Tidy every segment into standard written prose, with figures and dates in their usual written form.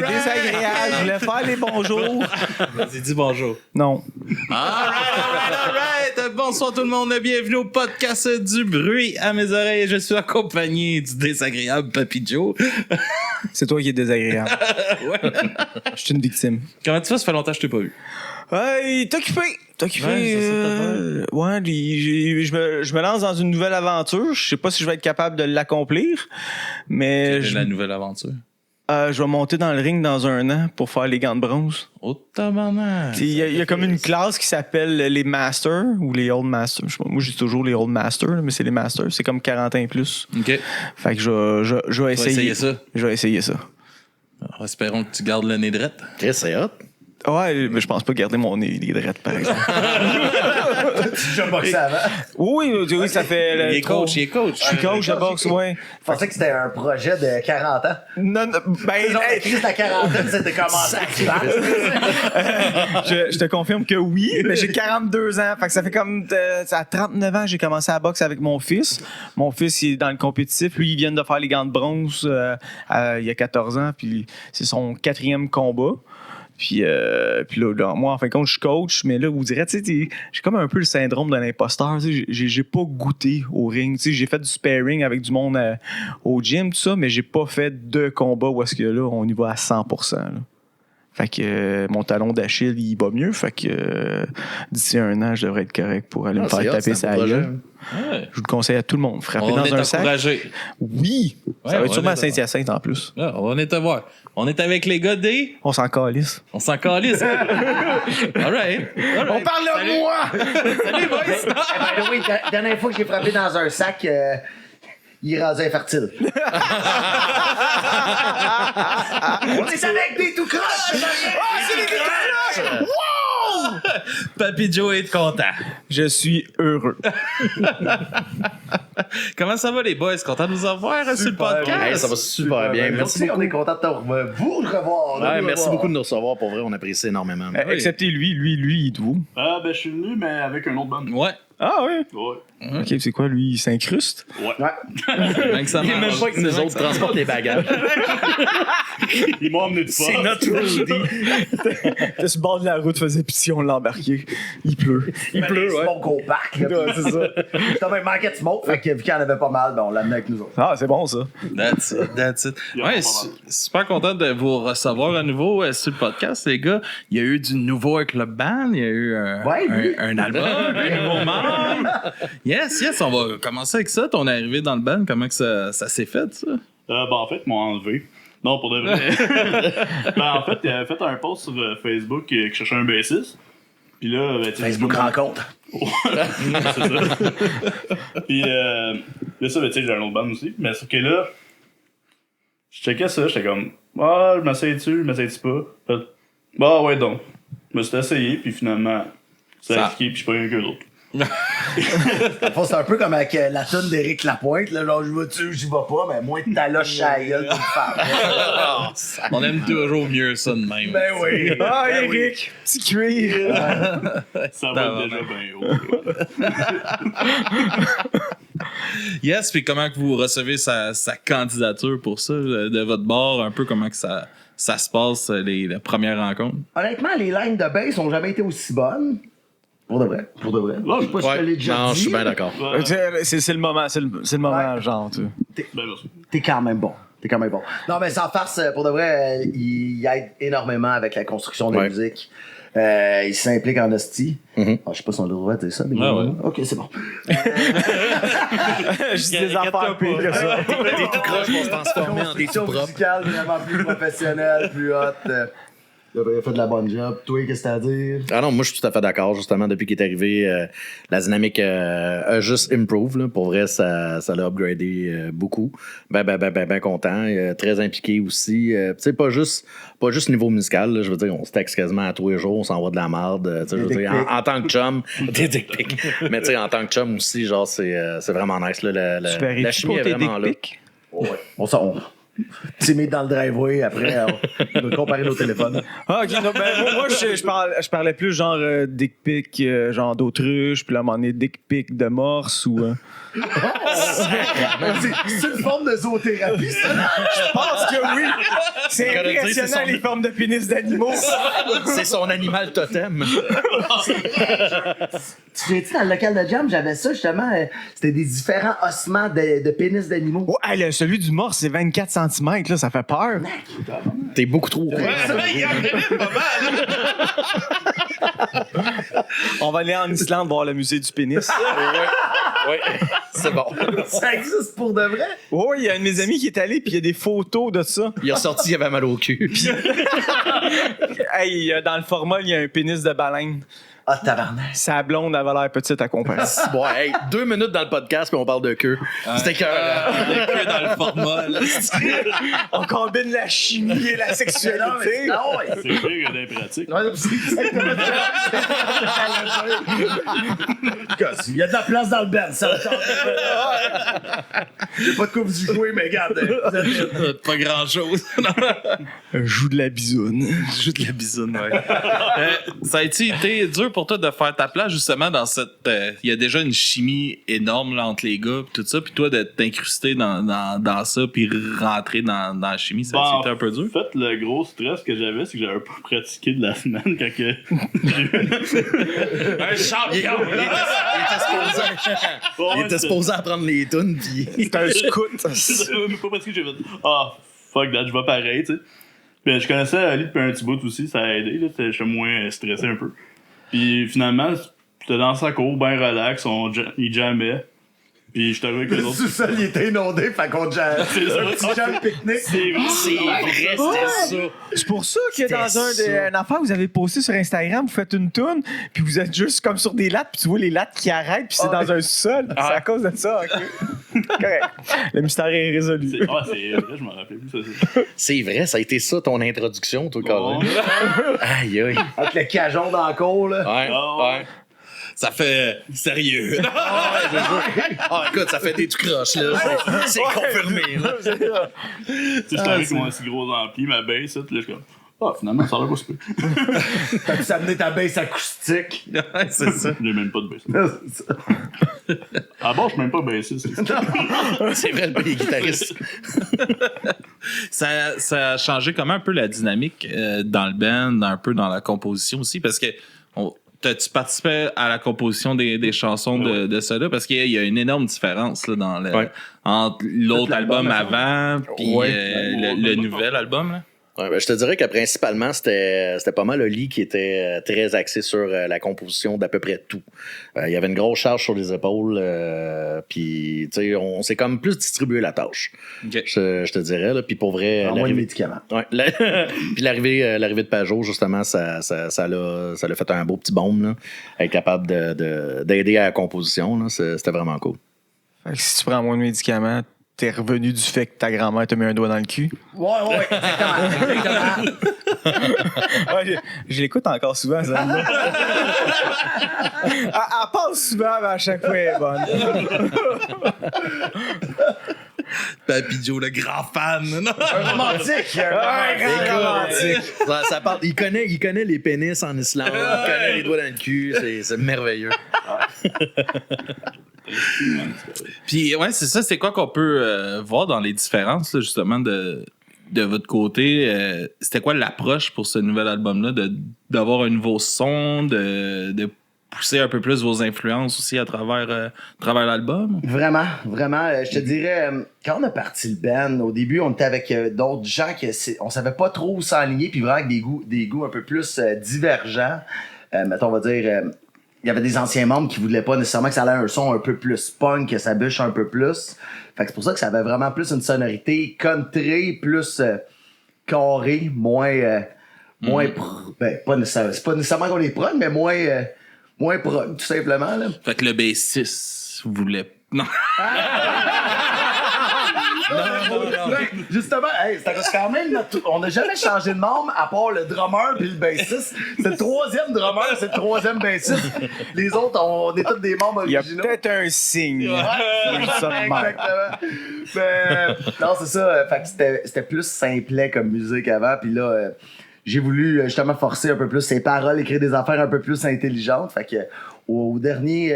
désagréable. Je voulais faire les bonjours. Vas-y, dis bonjour. Non. Alright. Bonsoir tout le monde. Bienvenue au podcast du bruit à mes oreilles. Je suis accompagné du désagréable Papy Joe. C'est toi qui es désagréable. Ouais. Je suis une victime. Comment tu vas? Ça fait longtemps que je t'ai pas vu. Ouais, t'es occupé. Ouais, c'est ça, Ouais, je me lance dans une nouvelle aventure. Je sais pas si je vais être capable de l'accomplir, mais C'est la nouvelle aventure. je vais monter dans le ring dans 1 an pour faire les gants de bronze. Oh, tabarnak. Il y a comme une classe qui s'appelle les Masters ou les Old Masters. Moi, je dis toujours les Old Masters, mais c'est les Masters. C'est comme 40 ans et plus. OK. Fait que je vais essayer ça. Je vais essayer ça. Alors, espérons que tu gardes le nez drette. Chris, c'est hot. Ouais, mais je pense pas garder mon nez les drettes, par exemple. Tu as déjà boxé avant? Oui, ça fait... Il est coach. Je suis coach de boxe, ouais. Je pensais que c'était un projet de 40 ans. Non, ben... Genre, Chris, la quarantaine, c'était commencé. Je te confirme que oui, mais j'ai 42 ans. Fait que ça fait comme... à 39 ans, j'ai commencé à boxer avec mon fils. Mon fils, il est dans le compétitif. Lui, il vient de faire les gants de bronze il y a 14 ans, puis c'est son 4e combat. Puis là, moi, en fin de compte, je suis coach, mais là, vous direz, tu sais, j'ai comme un peu le syndrome de l'imposteur. Tu sais, j'ai pas goûté au ring. Tu sais, j'ai fait du sparring avec du monde au gym, tout ça, mais j'ai pas fait de combat où est-ce que là, on y va à 100%. Là. Fait que mon talon d'Achille, il va mieux. Fait que d'ici 1 an, je devrais être correct pour aller me faire taper sa gueule. Ouais. Je vous le conseille à tout le monde. Frapper On dans est un sac. encouragé. Oui! Ouais, Ça va être on sûrement est à Saint-Hyacinthe en plus. Là, on est à voir. On est avec les gars des... On s'en calisse. On s'en calisse. All right. On parle de moi! Salut, boys. Oui, la dernière fois que j'ai frappé dans un sac, il est rendu infertile. On est avec des tout croches! C'est les décroches! Wow! Papy Joe est content. Je suis heureux. Comment ça va, les boys? Content de vous avoir sur le podcast? Hey, ça va super bien. Merci Merci, beaucoup. on est content de vous le revoir. Ouais, merci beaucoup de nous recevoir. Pour vrai, on apprécie énormément. Excepté lui, il est d'où? Ben, je suis venu, mais avec un autre band. Ouais. Ah oui? Ouais. Ok, c'est quoi, lui? Il s'incruste? Même que ça Il est même marche. pas avec nous autres, transporte les bagages. Ils m'ont emmené de C'est force. notre roadie. T'es sur le bord de la route, faisait pitié, on l'a embarqué. Il pleut. Il pleut, ouais. Smoke au parc. Là, Ouais, c'est ça. Justement, il manquait de smoke, fait que vu qu'il y en avait pas mal, ben, on l'a amené avec nous autres. Ah, c'est bon, ça. That's it. Il y en a Ouais, pas super content de vous recevoir à nouveau sur le podcast, les gars. Il y a eu du nouveau avec le band. Il y a eu un album, un nouveau membre. Yes, on va commencer avec ça. Ton arrivée dans le band, comment que ça s'est fait, ça? En fait, ils m'ont enlevé. Non, pour de vrai. En fait, il avait fait un post sur Facebook qui cherchait un bassiste. Puis là, tu sais, Facebook rencontre. c'est ça. Puis là, ça, tu sais, j'ai un autre band aussi. Mais sauf que là, je checkais ça, j'étais comme, je m'essaye-tu pas? Fait, bah ouais, donc. Je me suis essayé, puis finalement, ça a cliqué, puis je suis pas rien que d'autre. Enfin, c'est un peu comme avec la toune d'Éric Lapointe, là, genre, je vais-tu, j'y vais pas, mais moins de taloche à la gueule d'une femme. On aime toujours mieux ça de même. Ben oui. Ah, Ben oui. Eric! Petit cuir! Ça va déjà bien haut. Yes, puis comment que vous recevez sa candidature pour ça, de votre bord, un peu comment que ça se passe, les premières rencontres? Honnêtement, les lignes de bass ont jamais été aussi bonnes. Pour de vrai. Je sais pas si je te l'ai déjà Non, dit. je suis bien d'accord. C'est le moment, c'est le moment, Ouais. genre, tu sais. Ben, merci. T'es quand même bon. Non, mais sans farce, pour de vrai, il aide énormément avec la construction de la Ouais. musique. Il s'implique en hostie. Mhm. Je sais pas si on a le droit de dire ça, mais Ouais. ok, c'est bon. Je dis des affaires pires que ça. Des tout croches vont se transformer en des tout Construction propres. musicale vraiment plus professionnelle, plus haute. Il a fait de la bonne job. Toi, qu'est-ce que t'as à dire? Ah non, moi je suis tout à fait d'accord. Justement, depuis qu'il est arrivé, la dynamique a juste improve. Là. Pour vrai, ça l'a upgradé beaucoup. Ben content. Très impliqué aussi. Tu sais, pas juste niveau musical. Là, je veux dire, on se texte quasiment à tous les jours. On s'envoie de la marde. Tu sais, je veux Des dire, dick pics. en tant que chum, des dick pics. Mais tu sais, en tant que chum aussi, genre, c'est vraiment nice. Là, Tu la paries-tu chimie pour est tes vraiment dick là. pics? Ouais. On timide dans le driveway. Après, on va comparer nos téléphones. Ah, ok. Non, ben, moi je parlais plus genre dick pic, genre d'autruche, puis là, à un moment donné, dick pic de morse ou. C'est une forme de zoothérapie, ça. Je pense que oui. C'est J'aurais dit, impressionnant, c'est son- les formes de pénis d'animaux. C'est son animal totem. Tu viens-tu dans le local de jam? J'avais ça, justement. C'était des différents ossements de pénis d'animaux. Oh, hey, celui du morse, c'est 24 cm, là, ça fait peur. T'es beaucoup trop. Il y en avait pas mal. On va aller en Islande voir le musée du pénis. Oui, c'est bon. Ça existe pour de vrai? Oh, il y a un de mes amis qui est allé, puis il y a des photos de ça. Il est ressorti, il avait mal au cul. Hey, dans le format, il y a un pénis de baleine. Ah, tabarnak. Sa blonde avait l'air petite à comparer. Bon, hey, 2 minutes dans le podcast, puis on parle de queue. C'était que. Le queue dans le format. Là. On combine la chimie et la sexualité. Non, ouais. C'est pire que des pratiques. Ouais, c'est exactement ça. Il y a de la place dans le band, ça. J'ai pas de quoi vous y jouer, mais regarde. Pas grand-chose. Joue de la bisoune. Juste de la bisoune, ouais. Ça a été dur pour toi de faire ta place, justement, dans cette... Il y a déjà une chimie énorme là, entre les gars, pis tout ça, puis toi, de t'incruster dans ça, puis rentrer dans la chimie, ça a été un peu dur? En fait, le gros stress que j'avais, c'est que j'avais pas pratiqué de la semaine quand que... Un champion! Il était supposé apprendre les tunes, puis. C'est un scout. Mais pas parce que j'ai fait fuck that, je vais pareil, tu sais. Puis je connaissais Ali depuis un petit bout aussi, ça a aidé, là, j'étais moins stressé un peu. Puis finalement, j'étais dans sa cour, ben relax, il jammait. Puis je t'avoue que les Le autres. sous-sol, il était inondé, fait qu'on jam. C'est ça. Un petit jam pique-nique. C'est vrai. C'est vrai, c'était ça. C'est pour ça que C'était dans ça. une affaire, vous avez posté sur Instagram, vous faites une toune, puis vous êtes juste comme sur des lattes, puis tu vois les lattes qui arrêtent, puis c'est dans un sol. C'est à cause de ça, ok. Correct. Le mystère est résolu. C'est vrai, je m'en rappelais plus, ça. C'est vrai, ça a été ça ton introduction, toi, Colin. Bon. Aïe, aïe. Avec le cajon dans le cour, là. Ouais, Ah, ouais. Ça fait sérieux. Ah, écoute, ça fait des tout croches, là. C'est confirmé, là. Tu sais, j'étais avec mon si gros ampli, ma bass, là, je suis comme. Ah, finalement, ça a l'air pas super. T'as-tu amené ta baisse acoustique? Ouais, c'est ça. J'ai même pas de bass. Ah bon, je suis même pas bassiste. C'est vrai, le pays guitariste. Ça a changé comment un peu la dynamique dans le band, un peu dans la composition aussi, parce que tu participais à la composition des chansons de ceux-là, parce qu'il y a une énorme différence là, dans entre l'autre album avant puis le nouvel album. Là. Ouais, ben, je te dirais que principalement, c'était pas mal Oli qui était très axé sur la composition d'à peu près tout. Il y avait une grosse charge sur les épaules, puis tu sais, on s'est comme plus distribué la tâche. Okay. Je te dirais, là, puis pour vrai... En moins de médicaments. Ouais, puis l'arrivée de Pajot, justement, ça l'a fait un beau petit baume, là, être capable d'aider à la composition. Là, c'était vraiment cool. Fait que si tu prends moins de médicaments, t'es revenu du fait que ta grand-mère t'a mis un doigt dans le cul. Ouais, exactement. Ouais, je l'écoute encore souvent, ça. Elle passe souvent, mais à chaque fois, elle est bonne. Papy Joe, le grand fan. Non? Un romantique. Écoute, ça parle, il connaît les pénis en Islande, il connaît les doigts dans le cul, c'est merveilleux. Puis ouais, c'est ça, c'est quoi qu'on peut voir dans les différences là, justement de votre côté? C'était quoi l'approche pour ce nouvel album-là, d'avoir un nouveau son, de pousser un peu plus vos influences aussi à travers l'album? Vraiment. Je te dirais, quand on a parti le band, au début, on était avec d'autres gens on savait pas trop où s'enligner, puis vraiment avec des goûts un peu plus divergents. Mettons, on va dire, il y avait des anciens membres qui voulaient pas nécessairement que ça allait un son un peu plus punk, que ça bûche un peu plus. Fait que c'est pour ça que ça avait vraiment plus une sonorité country, plus carré, moins pas nécessairement, c'est pas nécessairement qu'on est prog, mais moins prog, tout simplement, là. Fait que le bassiste voulait... Non. Justement, c'était quand même on n'a jamais changé de membre à part le drummer puis le bassiste. C'est le troisième drummer, c'est le troisième bassiste. Les autres, on est tous des membres Il y a originaux. peut-être un signe. Exactement. Mais, non, c'est ça. Fait que c'était plus simplet comme musique avant. Puis là, j'ai voulu justement forcer un peu plus ses paroles, écrire des affaires un peu plus intelligentes. Fait que au dernier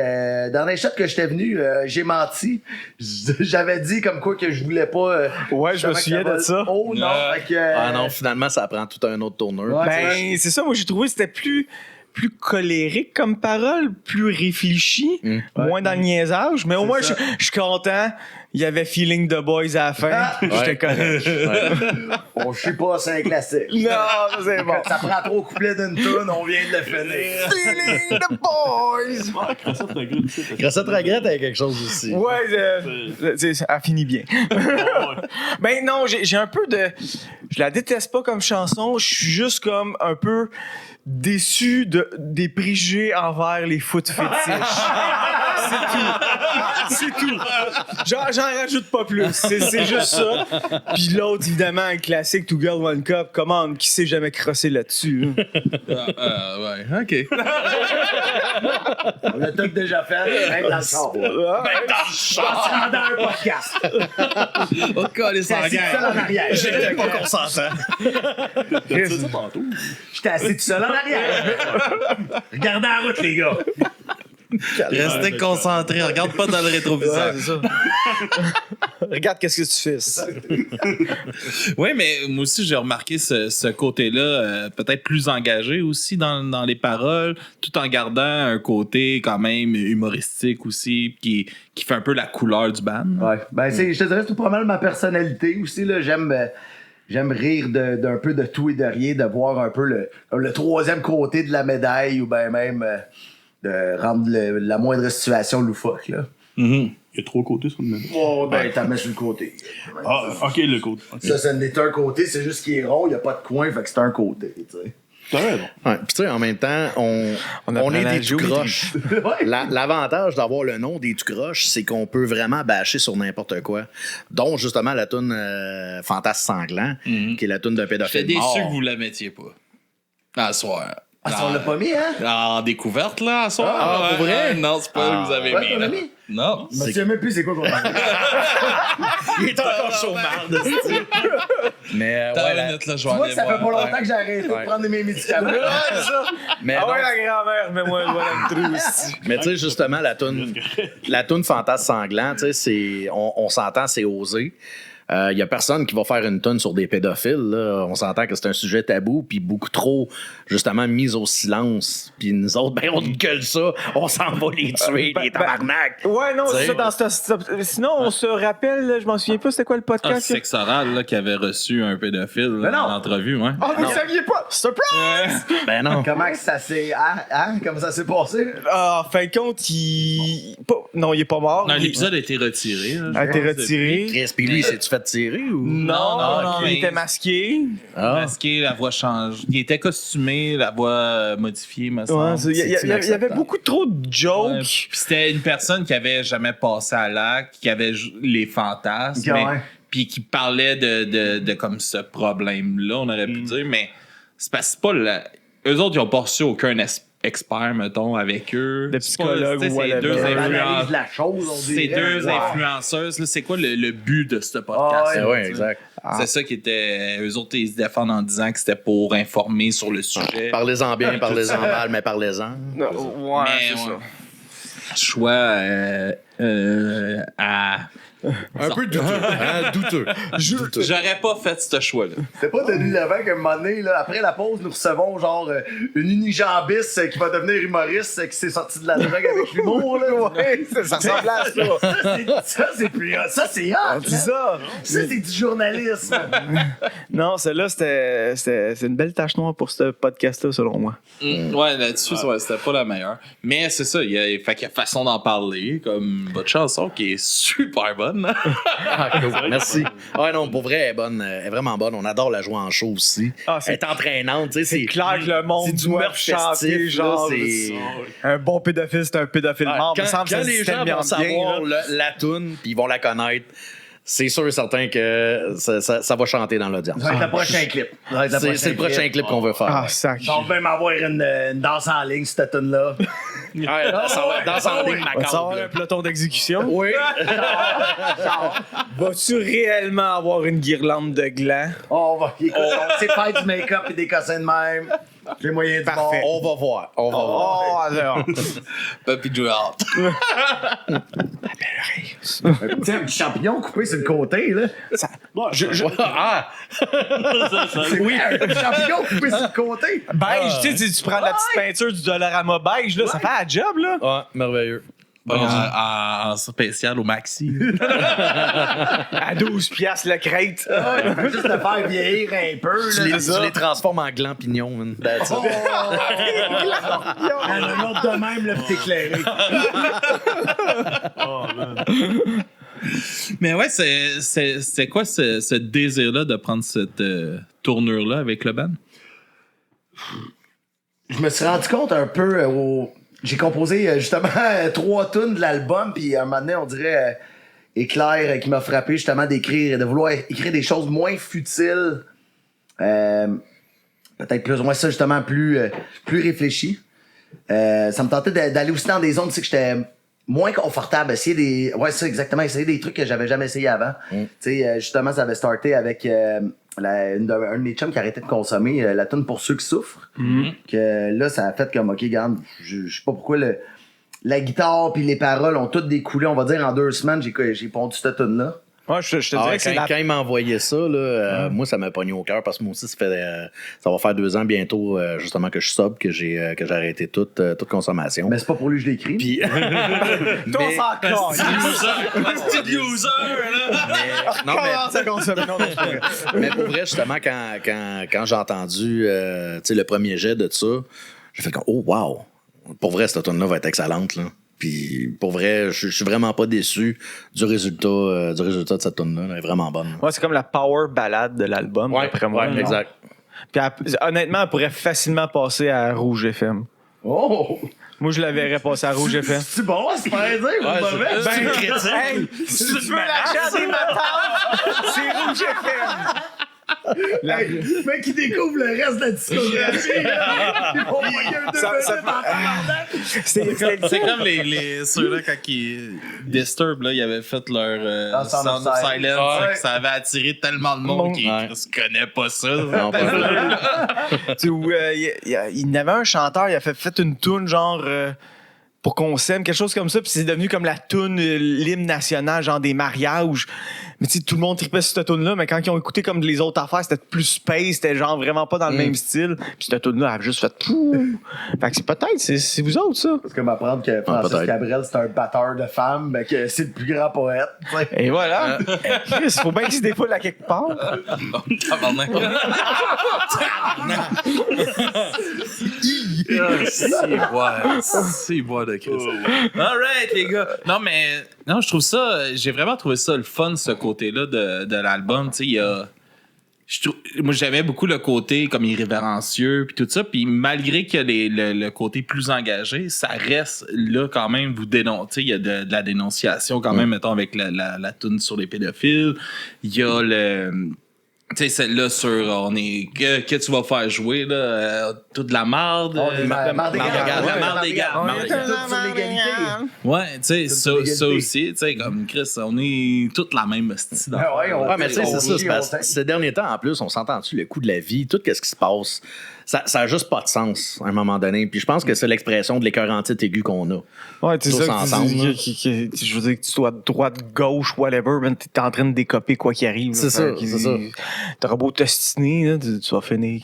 shot que j'étais venu, j'ai menti. J'avais dit comme quoi que je voulais pas. Ouais, je me souviens de ça. Oh non, fait que, Ah non, finalement, ça prend tout un autre tourneur. Ouais. Ben, c'est ça, moi j'ai trouvé que c'était plus colérique comme parole, plus réfléchi, moins dans le niaisage, mais au moins je suis content. Il y avait Feeling the Boys à la fin. J'étais correct. je sais pas, c'est un classique. Non, ça, c'est bon. Quand ça prend trop couplet d'une tune, on vient de le finir. Feeling the Boys! Crossette regrette aussi. Crossette regrette avec quelque chose aussi. Ouais, ça finit bien. Ben non, j'ai un peu de... Je la déteste pas comme chanson, je suis juste comme un peu déçu des préjugés envers les foot fétiches. C'est tout. J'en rajoute pas plus. C'est juste ça. Puis l'autre, évidemment, un classique Two Girls One Cup. Comment qui s'est jamais crossé là-dessus? Ouais, OK. On l'a tout déjà fait, même dans le char. Dans un podcast. Oh, coller J'étais assis tout seul en arrière. J'étais pas consentant. C'est ça tantôt. J'étais assis tout seul en arrière. Regardez la route, les gars. Restez concentrés, regarde pas dans le rétroviseur. Ouais, c'est ça. Regarde qu'est-ce que tu fais. Oui, mais moi aussi, j'ai remarqué ce côté-là, peut-être plus engagé aussi dans les paroles, tout en gardant un côté quand même humoristique aussi, qui fait un peu la couleur du band. Ouais. Ben, je te dirais, c'est pas mal ma personnalité aussi. Là. J'aime rire d'un peu de tout et de rien, de voir un peu le troisième côté de la médaille ou ben même de rendre la moindre situation loufoque. Là. Il y a 3 côtés sur le médaille. Oh, ben, t'as mis sur le côté. Ah, ok, le côté. Okay. Ça n'est un côté, c'est juste qu'il est rond, il n'y a pas de coin, fait que c'est un côté, tu sais. T'as raison. Ouais, puis tu sais, en même temps, on est des tout croches. L'avantage d'avoir le nom des tout croches, c'est qu'on peut vraiment bâcher sur n'importe quoi. Dont justement la toune Fantasme Sanglant, qui est la toune d'un pédophile. J'étais déçu mort. que vous la mettiez pas. À soir. Ah, ça, on l'a pas mis, hein? En découverte, là, à soir. Ah, pour vrai? Non, c'est pas que vous avez Ouais, mis. t'en là. as mis? Non. Je me souviens même plus c'est quoi qu'on a mis. Il est encore chaud marde. Mais Attends ouais, une la- minute, là, je Tu vais vois aller que ça fait voir. pas longtemps que j'ai arrêté de prendre mes médicaments. mais Ah non, ouais, la grand-mère, mets-moi le doigt dans le trou aussi. mais tu sais, justement, la toune Fantasme Sanglant, tu sais, on s'entend, c'est osé. Il y a personne qui va faire une toune sur des pédophiles. Là. On s'entend que c'est un sujet tabou, puis beaucoup trop, justement, mis au silence. Puis nous autres, ben, on gueule ça, on s'en va les tuer, les tabarnak. Ouais, non, c'est T'sais. ça. Sinon, on se rappelle, là, je m'en souviens pas, c'était quoi le Ah, podcast? c'est Sexe Oral là, qui avait reçu un pédophile là, non. en entrevue. Ouais. Oh, vous saviez pas! Surprise! Ben non. Comment que ça s'est. Hein? Comment ça s'est passé? Ah, en fin de compte, non, il est pas mort. Non, l'épisode a été retiré. Là, je a été pense, retiré. Chris, puis lui, s'est-tu fait tirer ou. Non, il mais- était masqué. Ah. Masqué, la voix change. Il était costumé, la voix modifiée, me Ouais, semble. il y avait inacceptable. beaucoup trop de Ouais. jokes. Puis c'était une personne qui avait jamais passé à l'acte, qui avait les fantasmes, Ok, mais- ouais. puis qui parlait de comme ce problème-là, on aurait pu dire, mais c'est parce que c'est pas eux autres, ils ont pas reçu aucun expert, mettons, avec eux. De C'est pas- psychologue tu sais, ou c'est whatever. deux On influenceurs. analyse la chose, on C'est dirait. deux Ouais. influenceuses. là. C'est quoi le but de ce podcast? Ah, Ben ouais, exact. C'est ça qui était. Eux autres, ils se défendent en disant que c'était pour informer sur le sujet. Parlez-en bien, parlez-en mal, mais parlez-en. Ouais, Mais c'est ça. choix à. Un peu douteux. Hein, douteux. J'aurais pas fait ce choix-là. C'est pas Denis Lévesque, à un moment donné, là, après la pause, nous recevons genre une unijambiste qui va devenir humoriste qui s'est sortie de la drogue avec l'humour. Là. Ouais, ça ressemble à ça. Ça, c'est plus hot. Ça, c'est hot. On dit ça. Ça, c'est du journalisme. Non, celle-là, c'est une belle tache noire pour ce podcast-là, selon moi. Ouais, là-dessus, ouais, c'était pas la meilleure. Mais c'est ça, il y a façon d'en parler, comme votre chanson qui est super bonne. Ah, cool. Merci. Ah non, pour vrai, elle est bonne. Elle est vraiment bonne. On adore la jouer en show aussi. Ah, Elle est entraînante. Tu sais, C'est clair que le monde c'est du doit meurtre chanter, festif, genre, là, c'est- un bon pédophile, c'est un pédophile mort. Il me Quand, semble que quand ça les se gens bien vont bien, savoir là. la toune, puis ils vont la connaître, c'est sûr et certain que ça va chanter dans l'audience. Ça va être le prochain clip. C'est le prochain clip qu'on veut faire. Ah, sac. On va même avoir une danse en ligne, cette tune-là. Ouais, dans en ligne, On va avoir un peloton d'exécution. Oui. Vas-tu réellement avoir une guirlande de glands? On va, écoute, on sait faire du make-up et des cossins de même. Les moyens du bord. Parfait. On va voir. Oh, alors. Puppy Drought. Tiens, un petit champignon coupé sur le côté, là. Ah! C'est oui, un petit champignon coupé sur le côté. Beige, tu sais, tu prends la petite peinture du Dollarama beige, là, ça fait la job, là. Ouais, merveilleux. En spécial au maxi. À 12 piastres le crête. Il faut juste le faire vieillir un peu, Tu là. les transformes en glands pignons. Man. That's it. Un autre de même, là, pis éclairé. Mais ouais, c'est quoi ce désir-là de prendre cette tournure-là avec le band? Je me suis rendu compte un peu j'ai composé justement 3 tunes de l'album, puis à un moment donné, on dirait Éclair qui m'a frappé justement de vouloir écrire des choses moins futiles, peut-être plus ou moins ça justement plus réfléchi. Ça me tentait d'aller aussi dans des zones, tu sais, que j'étais moins confortable, essayer des trucs que j'avais jamais essayé avant. Tu sais, justement, ça avait starté avec un de mes chums qui arrêtait de consommer la tune Pour ceux qui souffrent. Que là, ça a fait comme, OK, regarde, je sais pas pourquoi la guitare puis les paroles ont toutes découlé, on va dire, en 2 semaines, j'ai pondu cette tune-là. Moi, je te dirais que c'est quand il m'a envoyé ça, là, moi, ça m'a pogné au cœur parce que moi aussi, ça va faire 2 ans bientôt, justement, que je suis sobre, que j'ai arrêté toute consommation. Mais c'est pas pour lui que je l'ai écrit. Puis, Toi, on s'en casse. Petit loser, là! non, Commence à consommer. Non, c'est pas vrai. mais pour vrai, justement, quand j'ai entendu tu sais, le premier jet de ça, j'ai fait comme, oh, wow! Pour vrai, cette tune-là va être excellente, là. Puis pour vrai, je suis vraiment pas déçu du résultat de cette tune-là. Elle est vraiment bonne. Moi, c'est comme la power ballade de l'album, après moi. Ouais, exact. Puis honnêtement, elle pourrait facilement passer à Rouge FM. Oh! Moi, je la verrais passer à Rouge FM. C'est bon, c'est pas dire ou mauvais? Hey, si tu veux l'achat des matins, c'est Rouge FM. Hey, mec qui découvre le reste de la discographie, là. Ils vont envoyer un 2 minutes en tabarnak. C'est comme ceux-là, quand ils Disturb, là, ils avaient fait leur Sound of Silence. Ouais. Ça avait attiré tellement de monde qui ne connaît pas ça. Non, pas Tu sais, où, il y avait un chanteur, il a fait une toune genre pour qu'on s'aime, quelque chose comme ça, puis c'est devenu comme la toune, l'hymne national, genre des mariages. Mais tu sais, tout le monde tripait sur cette toune-là, mais quand ils ont écouté comme les autres affaires, c'était plus space, c'était genre vraiment pas dans le même style. Puis cette toune-là, elle a juste fait pouh. Fait que c'est vous autres, ça. C'est comme apprendre que Francis peut-être. Cabrel, c'est un batteur de femmes, mais que c'est le plus grand poète. T'sais. Et voilà. Chris, faut bien qu'il se défoule à quelque part. Tabarnak. C'est bois de Christ. All right, les gars. Non, je trouve ça, j'ai vraiment trouvé ça le fun, ce côté-là de l'album. Tu sais, il y a. Moi, j'aimais beaucoup le côté comme irrévérencieux puis tout ça, puis malgré qu'il y a le côté plus engagé, ça reste là quand même, vous dénoncez, il y a de la dénonciation quand même, mettons, avec la toune sur les pédophiles, il y a tu sais, celle-là sur que tu vas faire jouer, là, toute la marde. Marde égale. La marde égale. Tout sur l'égalité. Ouais, tu sais, ça l'égalité. aussi, tu sais, comme Chris, on est toute la même hostie dans Ouais, mais tu sais, c'est ça. C'est parce que ces derniers temps, en plus, on s'entend-tu le coût de la vie, tout ce qui se passe, ça a juste pas de sens à un moment donné. Puis je pense que c'est l'expression de l'écœurantite aiguë qu'on a. Ouais, c'est Tous ça. ensemble, là. Je veux dire que tu sois de droite, gauche, whatever, ben, t'es en train de décoper quoi qu'il arrive. C'est ça, c'est ça. T'auras beau t'ostiner, là, tu vas finir.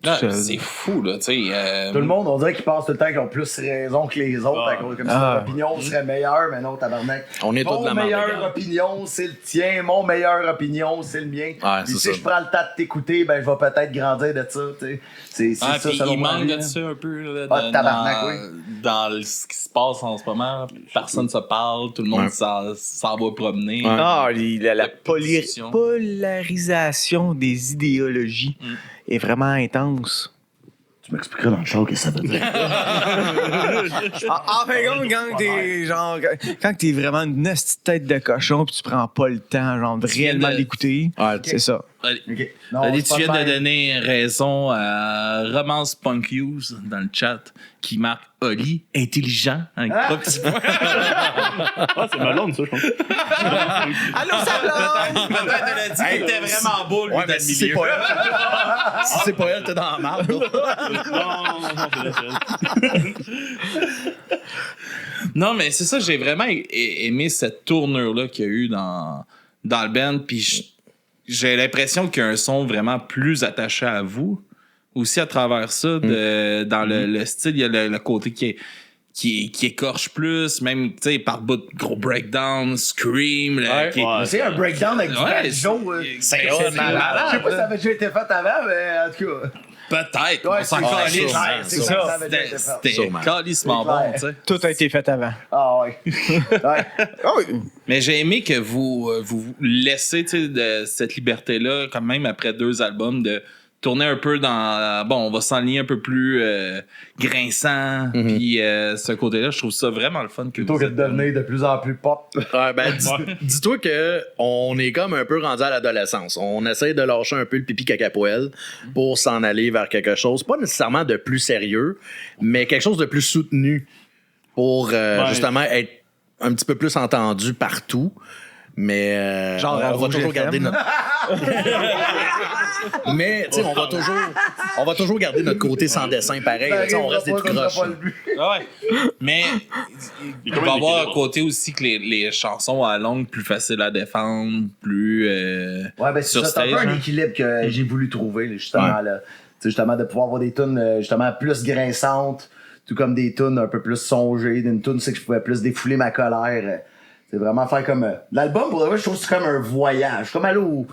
Ah, tout seul. c'est fou, là, tu sais. Tout le monde, on dirait qu'ils pensent tout le temps qu'ils ont plus raison que les autres, à cause comme si leur opinion serait meilleure, mais non, tabarnak. On est tous de la Mon merde, meilleure regarde. opinion, c'est le tien. Mon meilleure opinion, c'est le mien. Ouais, Puis c'est si ça. je prends le temps de t'écouter, ben je vais peut-être grandir de ça, tu sais. C'est Ah, ça, puis selon il moi. manque de ça un peu là, Ah, tabarnak, oui. dans ce qui se passe en ce moment. Personne se parle, tout le monde Ouais. s'en va promener. Ouais. Ah, la discussion. polarisation des idéologies est vraiment intense. Tu m'expliqueras dans le show qu'est-ce que ça veut dire. En fait, quand t'es vraiment une petite tête de cochon puis tu prends pas le temps, genre, de réellement l'écouter, c'est ça. OK. Non, Allez, c'est tu viens pas de bien. donner raison à Romance Punk Use dans le chat qui marque Oli intelligent avec 3 petits points. Ah, c'est Malone, ça, je pense. Allô, ça va? Peut-être elle a dit qu'il était vraiment beau, lui, Ouais, dans mais le si c'est milieu. pas elle, si c'est pas elle, t'es dans la marde. Non, c'est là. Non, mais c'est ça, j'ai vraiment aimé cette tournure-là qu'il y a eu dans le band, puis j'ai l'impression qu'il y a un son vraiment plus attaché à vous. Aussi à travers ça, dans le style, il y a le côté qui écorche plus, même, tu sais, par bout de gros breakdown, scream. Là, qui- Ouais. C'est un breakdown avec du Ouais, banjo. c'est malade. Je sais pas si ça avait déjà été fait avant, mais en tout cas. Peut-être, Ouais, on s'en c'est calisse. clair, c'est ça. Ça avait déjà été fait. C'était Sûrement. calissement C'est clair. bon, tu sais. Tout a été fait avant. Ah ouais. Ouais. Oh, Mais j'ai aimé que vous laissez, tu sais, de cette liberté-là, quand même après 2 albums, de tourner un peu dans... Bon, on va s'enligner un peu plus grinçant, puis ce côté-là, je trouve ça vraiment le fun. Plutôt que de devenir de plus en plus pop. Ouais, ben, dis-toi que on est comme un peu rendu à l'adolescence. On essaie de lâcher un peu le pipi caca poêle pour s'en aller vers quelque chose, pas nécessairement de plus sérieux, mais quelque chose de plus soutenu pour justement être un petit peu plus entendu partout. Mais Genre à on va Rouge toujours FM, garder notre. Mais tu sais, on va toujours garder notre côté sans dessin pareil. Tu sais, on reste des tout croches. Ouais. Mais il va y avoir un côté aussi que les chansons à longue plus faciles à défendre, plus Ouais, ben c'est sur ça. C'est un peu stage. un Hein. équilibre que j'ai voulu trouver, là, justement. Là. Tu sais, justement, de pouvoir avoir des tunes justement plus grinçantes, tout comme des tunes un peu plus songées. D'une tune, c'est que je pouvais plus défouler ma colère. C'est vraiment faire comme. L'album, pour le vrai, je trouve que c'est comme un voyage. Comme aller au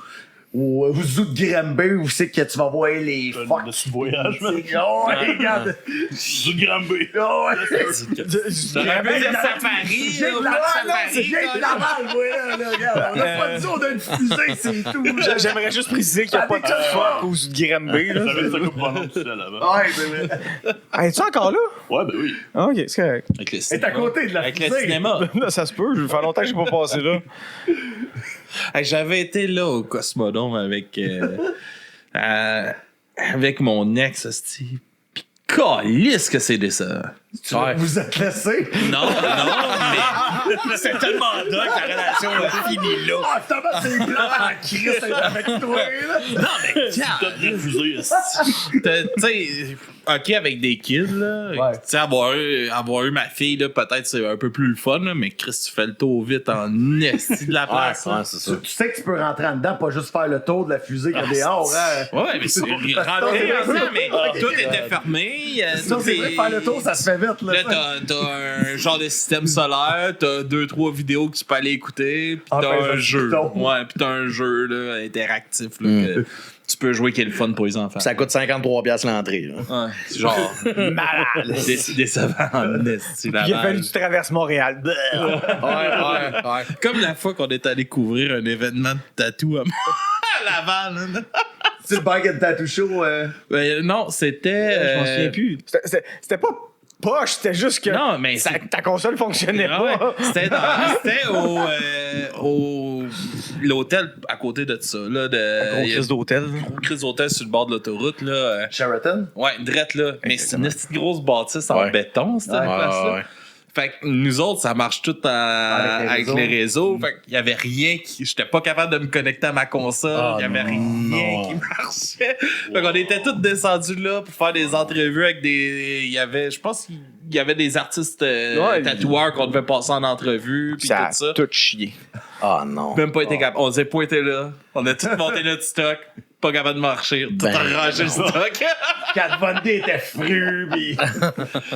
zoo de Granby où c'est que tu vas voir les fuck. Le sous-voyage, man. Oh, ouais, regarde. Zou de Granby. Oh, ouais. Un peu de safari, J'ai au de la parc balle, là. safari, J'ai de la balle, ouais, là, regarde. On a pas dit, on a une fusée, c'est tout. là. J'aimerais juste préciser qu'il n'y a pas de fuck aux de Granby. Ça là. avait sa coupe pendant tout ça là-bas. Ouais, c'est vrai. Ah, es-tu encore là? Ouais, ben oui. Ah, ok, c'est correct. Avec le Elle est à côté de la Avec fusée. le cinéma. Là, ça se peut. Ça fait longtemps que je n'ai pas passé là. Hey, j'avais été là au Cosmodome avec mon ex, hostie. Pis calisse que c'est décevant. Vous êtes laissé? Non, mais C'est tellement dingue que la relation a fini là. Ah, putain, c'est blanc à Chris avec toi, là. T'as refusé, esti. tu sais, ok, avec des kids, là. Ouais. Tu sais, avoir eu ma fille, là, peut-être c'est un peu plus le fun, là, mais Chris, tu fais le tour vite en esti de la place. là. Ouais, c'est ça. Tu sais que tu peux rentrer en dedans, pas juste faire le tour de la fusée qu'il y a dehors, hein. Ouais, mais c'est rentrer ensemble, mais tout était fermé. Ça, tout c'est vrai, faire le tour, ça se fait vite, là. Là, t'as un genre de système solaire, t'as 2-3 vidéos que tu peux aller écouter, pis Ah, t'as ben, un ça, jeu. c'est ton. Ouais, pis t'as un jeu là, interactif là, que tu peux jouer qui est le fun pour les enfants. Ça coûte 53$ l'entrée. Là. Ouais, c'est genre Malade. décevant en esti, la Il a fallu balle. que tu traverses Montréal. Ouais. Comme la fois qu'on est allé couvrir un événement de tatou à Laval. Là. C'est le bag de tattoo show. Non, c'était. Je m'en souviens plus. C'était pas poche, c'était juste que Non, mais ta console fonctionnait Ah ouais, pas. c'était au l'hôtel à côté de ça là Gros crise d'hôtel. gros crise d'hôtel sur le bord de l'autoroute là. Sheraton? Ouais, drette là, mais c'est une petite grosse bâtisse en Ouais. béton cette place-là. ouais. Fait que nous autres, ça marche tout avec les réseaux. Fait qu'il y avait rien qui. J'étais pas capable de me connecter à ma console. Il y avait rien qui marchait. Fait qu'on était tous descendus là pour faire des entrevues avec des. Il y avait. Je pense qu'il y avait des artistes tatoueurs qu'on devait passer en entrevue. Puis Ça tout ça. a tout chié. Ah non. Même pas été capable. On s'est pointé là. On a tout monté notre stock. Pas capable de marcher. Tout Ben, arrangé le stock. Kat Von D était fru, pis.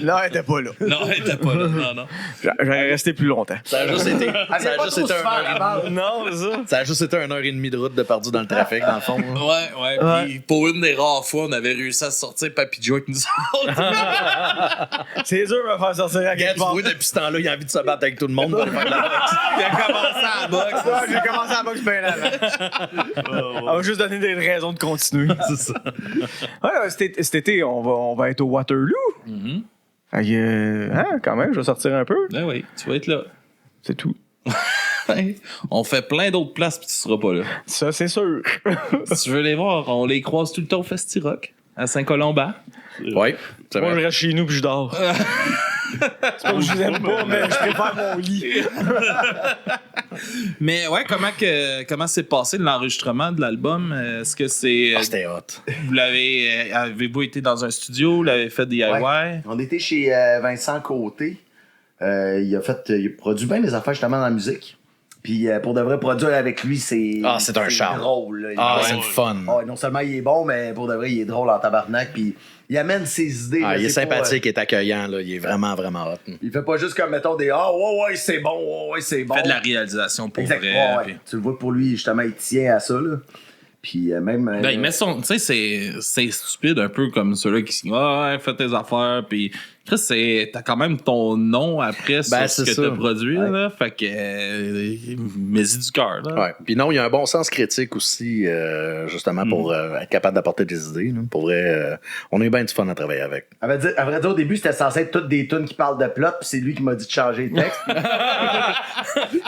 Non, elle était pas là. Non, elle était pas là. Non, non. J'aurais resté plus longtemps. Ça a juste été, ça a juste été Non, c'est ça. ça a juste été 1h30 de route de perdu dans le trafic, dans le fond. là. Ouais. Puis pour une des rares fois, on avait réussi à sortir Papy Joe avec nous autres. C'est dur de me faire sortir à Regarde, quelque tu part. vois, depuis ce temps-là, il a envie de se battre avec tout le monde. Pour aller faire de la boxe. Il a commencé à la boxe. Ouais, j'ai commencé à boxe bien avant. On va juste donner des raisons raison de continuer. C'est ça. Ouais, cet été, on va être au Waterloo. Fait que, quand même, je vais sortir un peu. Ben oui, tu vas être là. C'est tout. On fait plein d'autres places puis tu seras pas là. Ça, c'est sûr. Si tu veux les voir, on les croise tout le temps au Festi-Rock à Saint-Colomban. Oui, c'est Moi, je vrai. reste chez nous puis je dors. C'est pas que je vous aime pas, mais je préfère mon lit. Mais ouais, comment s'est passé l'enregistrement de l'album? Est-ce que c'est... C'était hot. Avez-vous été dans un studio? Vous l'avez fait DIY? Ouais. On était chez Vincent Côté. Il a produit bien des affaires justement dans la musique. Puis pour de vrai produire avec lui, c'est un charme. drôle. Là. C'est le fun. Non seulement il est bon, mais pour de vrai, il est drôle en tabarnak. Puis il amène ses idées. Là, Il est c'est sympathique, il est accueillant. Là. Il est vraiment, vraiment hot. Il fait pas juste comme, mettons, des c'est bon, c'est bon. Il fait de la réalisation pour Exact. vrai. Ouais. Puis- Tu le vois pour lui, justement, il tient à ça. Là. Puis même. Ben, il met son. Tu sais, c'est stupide un peu comme ceux-là qui disent fais tes affaires. Puis, Chris, t'as quand même ton nom après sur ce que t'as produit. Ouais. Là, fait que. Mets-y du cœur. Là. Ouais. Puis non, il y a un bon sens critique aussi, justement, pour être capable d'apporter des idées. Là. Pour vrai, on a eu bien du fun à travailler avec. À vrai dire, au début, c'était censé être toutes des tunes qui parlent de plot, puis c'est lui qui m'a dit de changer le texte.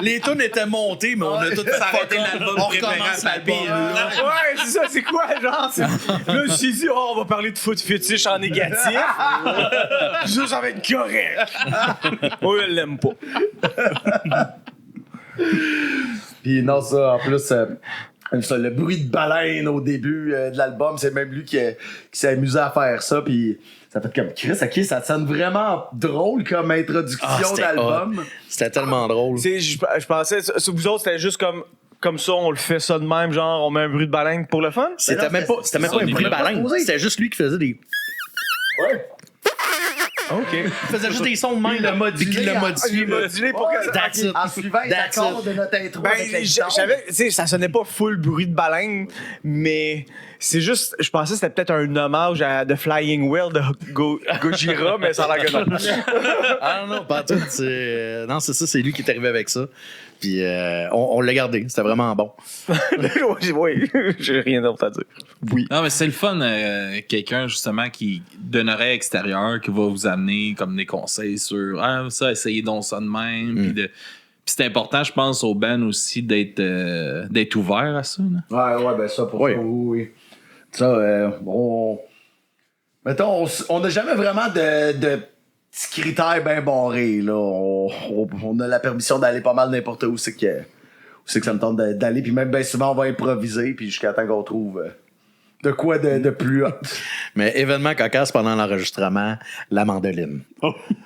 Les tunes étaient montées, mais on a tout arrêté l'album, on préféré recommence à l'album. Ouais, c'est ça, c'est quoi, genre? Là, je me suis dit, on va parler de foot fétiche en négatif. Ça va être correct. Oui, elle l'aime pas. Puis non, ça, en plus, le bruit de baleine au début de l'album, c'est même lui qui s'est amusé à faire ça. Puis ça fait comme Chris, ok, ça sonne vraiment drôle comme introduction d'album. C'était tellement drôle. Je pensais, vous autres, c'était juste comme ça, on le fait ça de même, genre, on met un bruit de baleine pour le fun? C'était même pas un bruit de baleine. C'était juste lui qui faisait des. Ouais. OK. Il faisait juste des sons de même. modulé, Il l'a modulé. Modulé pour que... That's it. En suivant les That's accords it. de notre intro. Ben, avec la je guitare. savais, tu sais, ça sonnait pas full bruit de baleine, mais c'est juste, je pensais que c'était peut-être un hommage à The Flying Whale de Gojira, mais ça a l'air que non. Ah non, pas tout. Non, c'est ça, c'est lui qui est arrivé avec ça. Puis on l'a gardé. C'était vraiment bon. Oui, j'ai rien d'autre à dire. Oui. Non, mais c'est le fun, quelqu'un justement qui d'un oreille extérieure qui va vous amener comme des conseils sur ça, essayez donc ça de même. Puis c'est important, je pense, au band aussi d'être ouvert à ça. Là. Ouais, ben ça, pour Oui. ça, oui. Ça, bon. Mettons, on n'a jamais vraiment de petits critères bien barrés, là. On a la permission d'aller pas mal n'importe où c'est que ça me tente d'aller. Puis même, bien souvent, on va improviser, puis jusqu'à temps qu'on trouve de quoi de plus hot. Mais événement cocasse pendant l'enregistrement, la mandoline.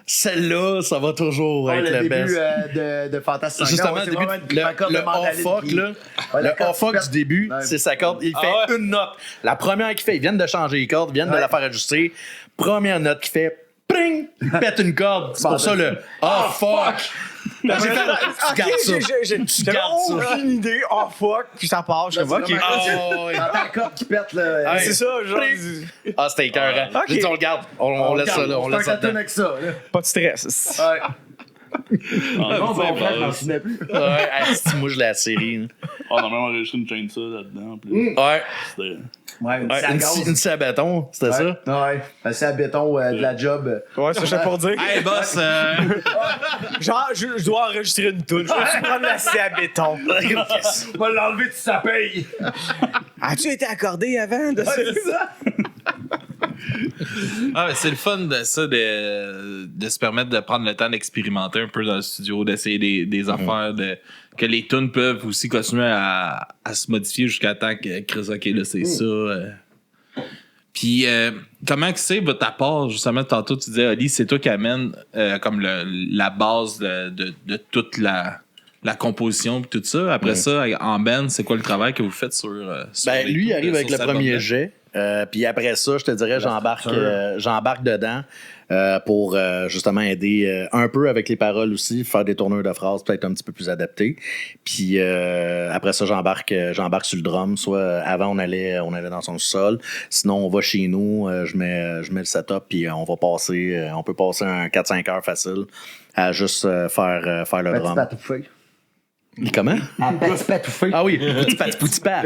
Celle-là, ça va toujours être le le début best. de Fantastic Justement, Four, le c'est début, vraiment une corde de le mandoline, off-fuck, puis- là, Ouais, la le corde off-fuck qui du début, pète. c'est sa corde. Il fait une note. La première qu'il fait, ils viennent de changer les cordes, ils viennent de la faire ajuster. Première note qu'il fait, pring, il pète une corde. C'est pour ça le fuck. J'ai fait, tu gardes ça. J'avais gardes ça. aucune idée. Oh fuck, puis ça part. Je suis comme, OK. ouais. T'entends la corde qui pète, là. C'est ça, genre. Ah, c'était écœurant. Ok. J'ai dit, on le garde. On laisse ça là. On laisse ça dedans. avec ça, là. Pas de stress. Ouais. Ah, Non, c'est mon frère, je m'en bon. souvenais plus. Ouais, asti, moi, je l'ai série. là. On a même enregistré une chaîne de ça là-dedans. En plus. Ouais. C'était. Ouais, une Ouais, scie à gaz. une scie à béton, c'était ça? Ouais, c'est à béton de la job. Ouais, ça, je pour dire. Hey, boss! Genre, je dois enregistrer une toune. Je vais prendre la scie à béton. On va l'enlever si ça paye. As-tu été accordé avant de ça? Ah, mais c'est le fun de ça, de se permettre de prendre le temps d'expérimenter un peu dans le studio, d'essayer des affaires, que les tunes peuvent aussi continuer à se modifier jusqu'à temps que Chris, ok, là, c'est ça. Puis, comment que c'est votre apport, justement, tantôt, tu disais, Ali, c'est toi qui amène comme la base de toute la composition et tout ça. Après ça, en band, c'est quoi le travail que vous faites sur Ben, les lui, il tunes, arrive avec sur le cet premier album-là? jet. Puis après ça, je te dirais, j'embarque dedans pour justement aider un peu avec les paroles aussi, faire des tournures de phrases peut-être un petit peu plus adaptées. Puis après ça, j'embarque sur le drum. Soit avant, on allait dans son sol. Sinon, on va chez nous, je mets le setup, puis on peut passer un 4-5 heures facile à juste faire le Petit drum. patoufé. Comment? À patouffé. Ah oui, petit pat, petit pat.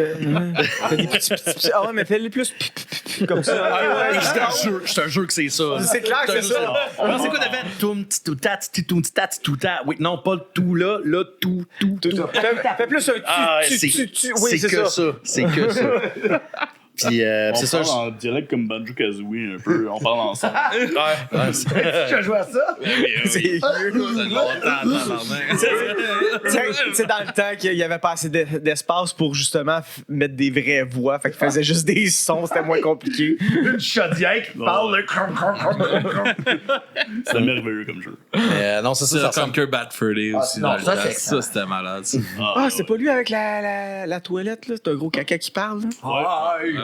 Fais des petits. Ah ouais, mais fais-les plus comme ça. Ah ouais, je te jure que c'est ça. C'est clair que c'est ça. Alors, c'est quoi de faire tout petit tat? Oui, non, pas le tout là, tout. Fais plus un tu. Oui, c'est ça. C'est que ça. Puis On c'est ça. parle en dialecte comme Banjo-Kazooie un peu. On parle ensemble. Tu as joué à ça? C'est c'est dans le temps qu'il n'y avait pas assez d'espace pour justement mettre des vraies voix. Fait qu'il faisait juste des sons, c'était moins compliqué. Une chaudière qui parle de C'était merveilleux comme jeu. Non, c'est ça. C'est Ça comme ressemble. que Bad Freddy aussi. non, dans le ça, temps. c'est Ça, c'était malade. Ça. Ah, c'est pas lui avec la toilette, là? C'est un gros caca qui parle, là?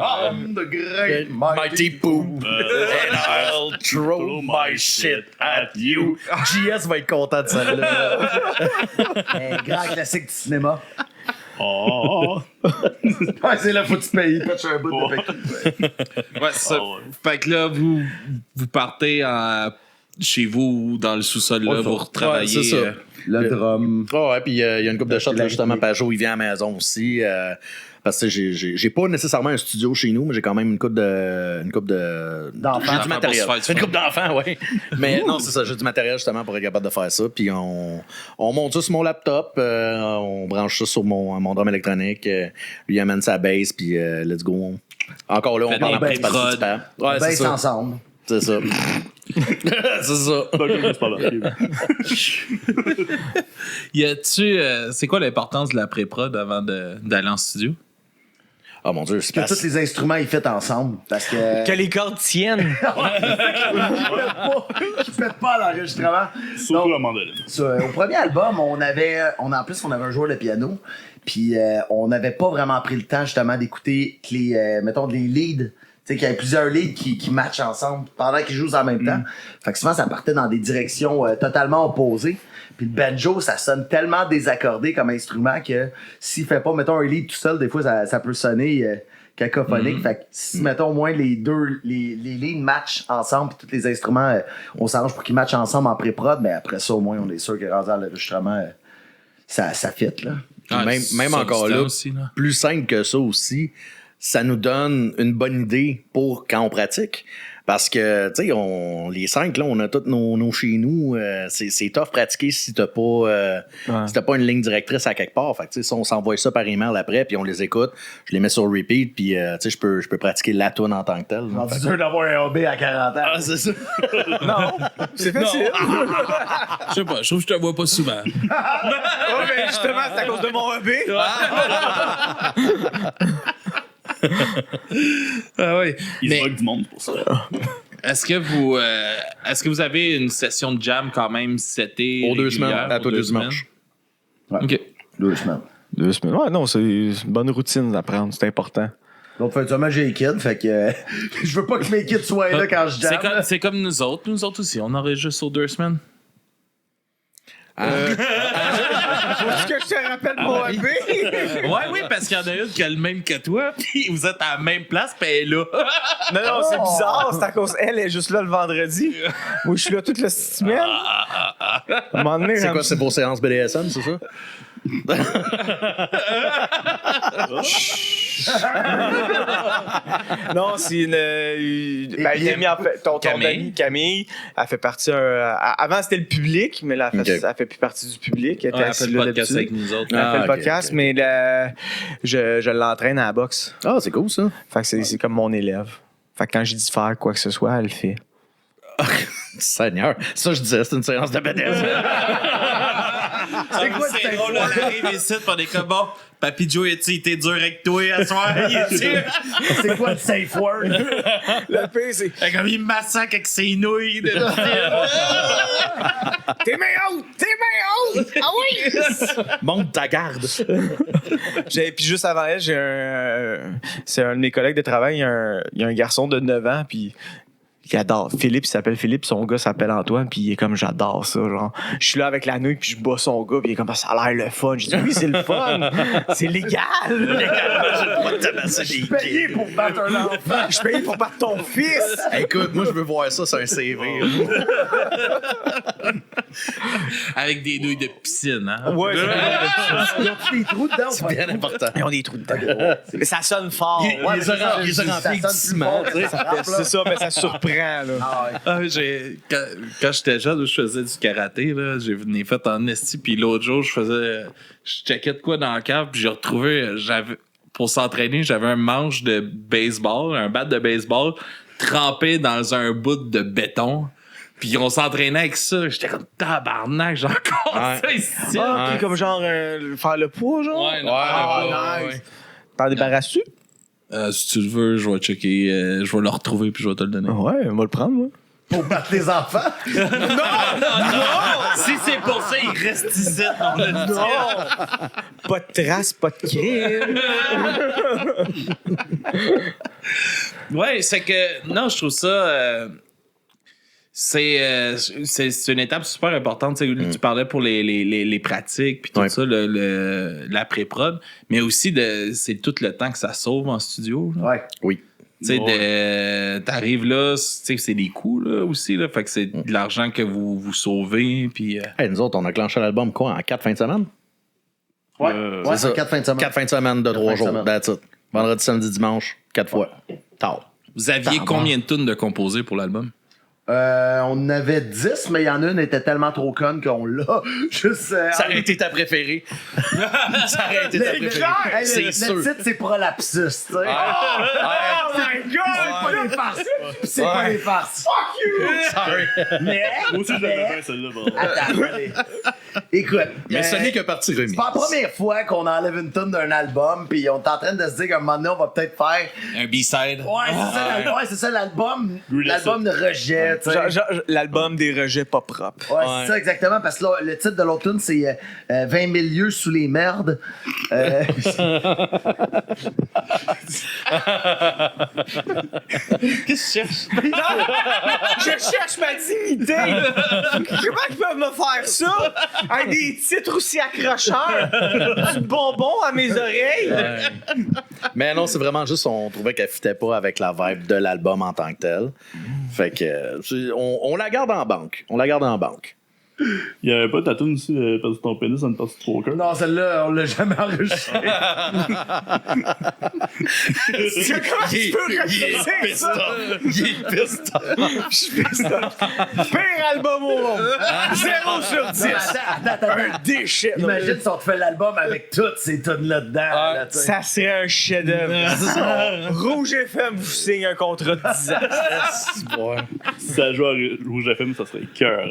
I'm the great Mighty Pooh. And I'll throw my shit at you. JS va être content de celle-là. Un grand classique du cinéma. Oh! Ouais, c'est là, faut que tu payes. Patch un bout de paquet. Ouais, c'est ça. Ah ouais. Fait que là, vous partez chez vous, dans le sous-sol, là, vous retravaillez. Ouais, c'est ça. Le drum. Ouais, puis il y a une couple de shots, là, justement. Pajot, il vient à la maison aussi. Parce que j'ai pas nécessairement un studio chez nous, mais j'ai quand même une couple D'enfants. j'ai du matériel. pour se faire du Une couple d'enfants, oui. Mais non, c'est ça, j'ai du matériel justement pour être capable de faire ça. Puis on monte ça sur mon laptop, on branche ça sur mon drum électronique, lui il amène sa bass, puis let's go. Encore là, on Faites parle en des principal pré-prod. participant. Ouais, c'est Baisse ça. ensemble. C'est ça. C'est ça. C'est pas là. Y a-tu. C'est quoi l'importance de la pré-prod avant d'aller en studio? Oh mon Dieu, c'est Que pas... tous les instruments ils fit ensemble. Parce que. Que les cordes tiennent. Qui pètent pas à l'enregistrement. Surtout la mandoline. Au premier album, on avait un joueur de piano. Puis on n'avait pas vraiment pris le temps justement d'écouter mettons les leads. Tu sais, qu'il y avait plusieurs leads qui matchent ensemble pendant qu'ils jouent en même temps. Fait que souvent, ça partait dans des directions totalement opposées. Puis le banjo, ça sonne tellement désaccordé comme instrument que s'il fait pas, mettons, un lead tout seul, des fois, ça peut sonner cacophonique. Fait que si, mettons, au moins les leads matchent ensemble, puis tous les instruments, on s'arrange pour qu'ils matchent ensemble en pré-prod, mais après ça, au moins, on est sûr que rendu à l'enregistrement, ça fit, là. Ah, Même encore là, aussi, là, plus simple que ça aussi, ça nous donne une bonne idée pour quand on pratique. Parce que, tu sais, les 5, là, on a tous nos chez nous. C'est tough pratiquer si t'as pas, si t'as pas une ligne directrice à quelque part. Fait que, tu sais, on s'envoie ça par email après, puis on les écoute. Je les mets sur repeat, puis, tu sais, je peux pratiquer la tune en tant que telle. C'est dur d'avoir un hobby à 40 ans. Ah, c'est ça. Non, c'est facile. Je sais pas, je trouve que je te vois pas souvent. Ouais, mais justement, c'est à cause de mon hobby. Ah oui. Il Mais se moque du monde pour ça. est-ce que vous avez une session de jam quand même cet été? Aux 2 semaines, régulière, à aux tous 2 les dimanches. Ouais. OK. 2 semaines. 2 semaines. Ouais, non, c'est une bonne routine à prendre, c'est important. L'autre fin de semaine, j'ai les kids, fait que je veux pas que mes kids soient là quand je jamme. C'est comme nous autres. Nous autres aussi. On aurait juste aux 2 semaines. Faut-tu que je te rappelle mon hobby? Ouais, oui, parce qu'il y en a une qui a le même que toi, puis vous êtes à la même place, puis elle est là. Non, c'est bizarre, c'est à cause elle est juste là le vendredi. Moi, je suis là toute la semaine. À un moment donné, C'est quoi, c'est pour séance BDSM, c'est ça? Non, c'est une amie, en fait, ton Camille. amie Camille, elle fait partie avant c'était le public, mais là elle fait plus partie du public. Elle était Elle fait assise le là podcast avec d'habitude. nous autres. Elle fait le ok, podcast, ok. mais je l'entraîne à la boxe. Ah, c'est cool, ça. Fait que c'est comme mon élève. Fait que quand je dis faire quoi que ce soit, elle le fait. Seigneur. Ça, je disais, c'est une séance de BDSM. C'est quoi C'est cette drôle, info? on arrive ici, pis on est comme bon. Papy Joe, il était dur avec toi à soir. C'est quoi le safe word? Le pire, c'est Comme il me massacre avec ses nouilles. tes mains hautes! Tes mains hautes! Ah oui! Monte ta garde. Puis juste avant elle, c'est un de mes collègues de travail, il y a un garçon de 9 ans, puis Il adore. Philippe, il s'appelle Philippe, son gars s'appelle Antoine, puis il est comme j'adore ça. Genre, je suis là avec la nouille, puis je bats son gars, puis il est comme ça a l'air le fun. Je dis oui, c'est le fun. C'est légal. Je suis payé pour battre un enfant. Je suis payé pour battre ton fils. Écoute, moi, je veux voir ça sur un CV. Avec des nouilles de piscine, hein? Ouais, Ils ont des trous dedans. C'est bien important. ils ont des trous dedans. Mais ça sonne fort. Il les a remplis avec du ciment. Tu sais. C'est ça, mais ça surprend. Là. Ah, quand j'étais jeune, je faisais du karaté, là, j'ai venu fait en esti, puis l'autre jour, je checkais de quoi dans le cave, puis j'ai retrouvé, pour s'entraîner, j'avais un manche de baseball, un bat de baseball, trempé dans un bout de béton. Puis on s'entraînait avec ça. J'étais comme tabarnak, j'ai encore ça ici. Ah, ok, comme genre faire le poids, genre? Ouais, nice. T'en débarrasses-tu? Si tu le veux, je vais checker, je vais le retrouver puis je vais te le donner. Ouais, on va le prendre, moi. Pour battre les enfants. Non! Si c'est pour ça, il reste ici. On le dit. Non! Pas de traces, pas de crime. Ouais, c'est que... Non, je trouve ça... c'est une étape super importante. Tu parlais pour les pratiques puis tout ça, l'après-prod, mais aussi c'est tout le temps que ça sauve en studio. Là. Ouais. Oui. Tu sais, t'arrives là, c'est des coûts là, aussi. Là, fait que c'est de l'argent que vous sauvez. Puis, Hey, nous autres, on a clenché l'album quoi, en 4 fins de semaine? Ouais, c'est ça. 4 fins de semaine. 4 fins de semaine de 3 fins de jours. semaine. That's it. Vendredi, samedi, dimanche, 4 fois. Tard. vous aviez combien de tunes de composés pour l'album? On en avait 10, mais il y en a une qui était tellement trop conne qu'on l'a. Juste. Ça aurait été ta préférée. Ça aurait été ta préférée. Hey, C'est le sûr. titre, c'est Prolapsus, tu sais. Oh my God! C'est pas des farces. C'est pas des farces. Fuck you! Sorry. Mais. Moi aussi, je l'avais bien, celle-là. Bon. Attends, allez. Écoute. Mais ce n'est que partie remise. C'est pas la première fois qu'on enlève une tonne d'un album, puis on est en train de se dire qu'à un moment donné, on va peut-être faire. Un B-side? Ouais, c'est ça l'album. L'album de rejet, tu sais. Genre, l'album des rejets pas propres. Ouais, c'est ça exactement, parce que là, le titre de l'autre tune, c'est 20 000 lieues sous les merdes. Qu'est-ce que tu cherches? Je cherche ma dignité! Comment ils peuvent me faire ça? Avec des titres aussi accrocheurs! Du bonbon à mes oreilles! Mais non, c'est vraiment juste, on trouvait qu'elle fitait pas avec la vibe de l'album en tant que tel. Fait que, on la garde en banque. On la garde en banque. Il y avait pas ta tune aussi, parce que ton pénis a une partie de poker. Non, celle-là, on l'a jamais enregistrée. Comment tu peux refuser ça? Il est piste. Je suis piste. Pire album au monde! 0 sur 10! Attends. Un déchet! Imagine si on te fait l'album avec toutes ces tunes-là dedans. Là, tu sais. Ça serait un chef-d'œuvre. Rouge FM vous signe un contrat de 10 ans. Si ça jouait à Rouge FM, ça serait cœur.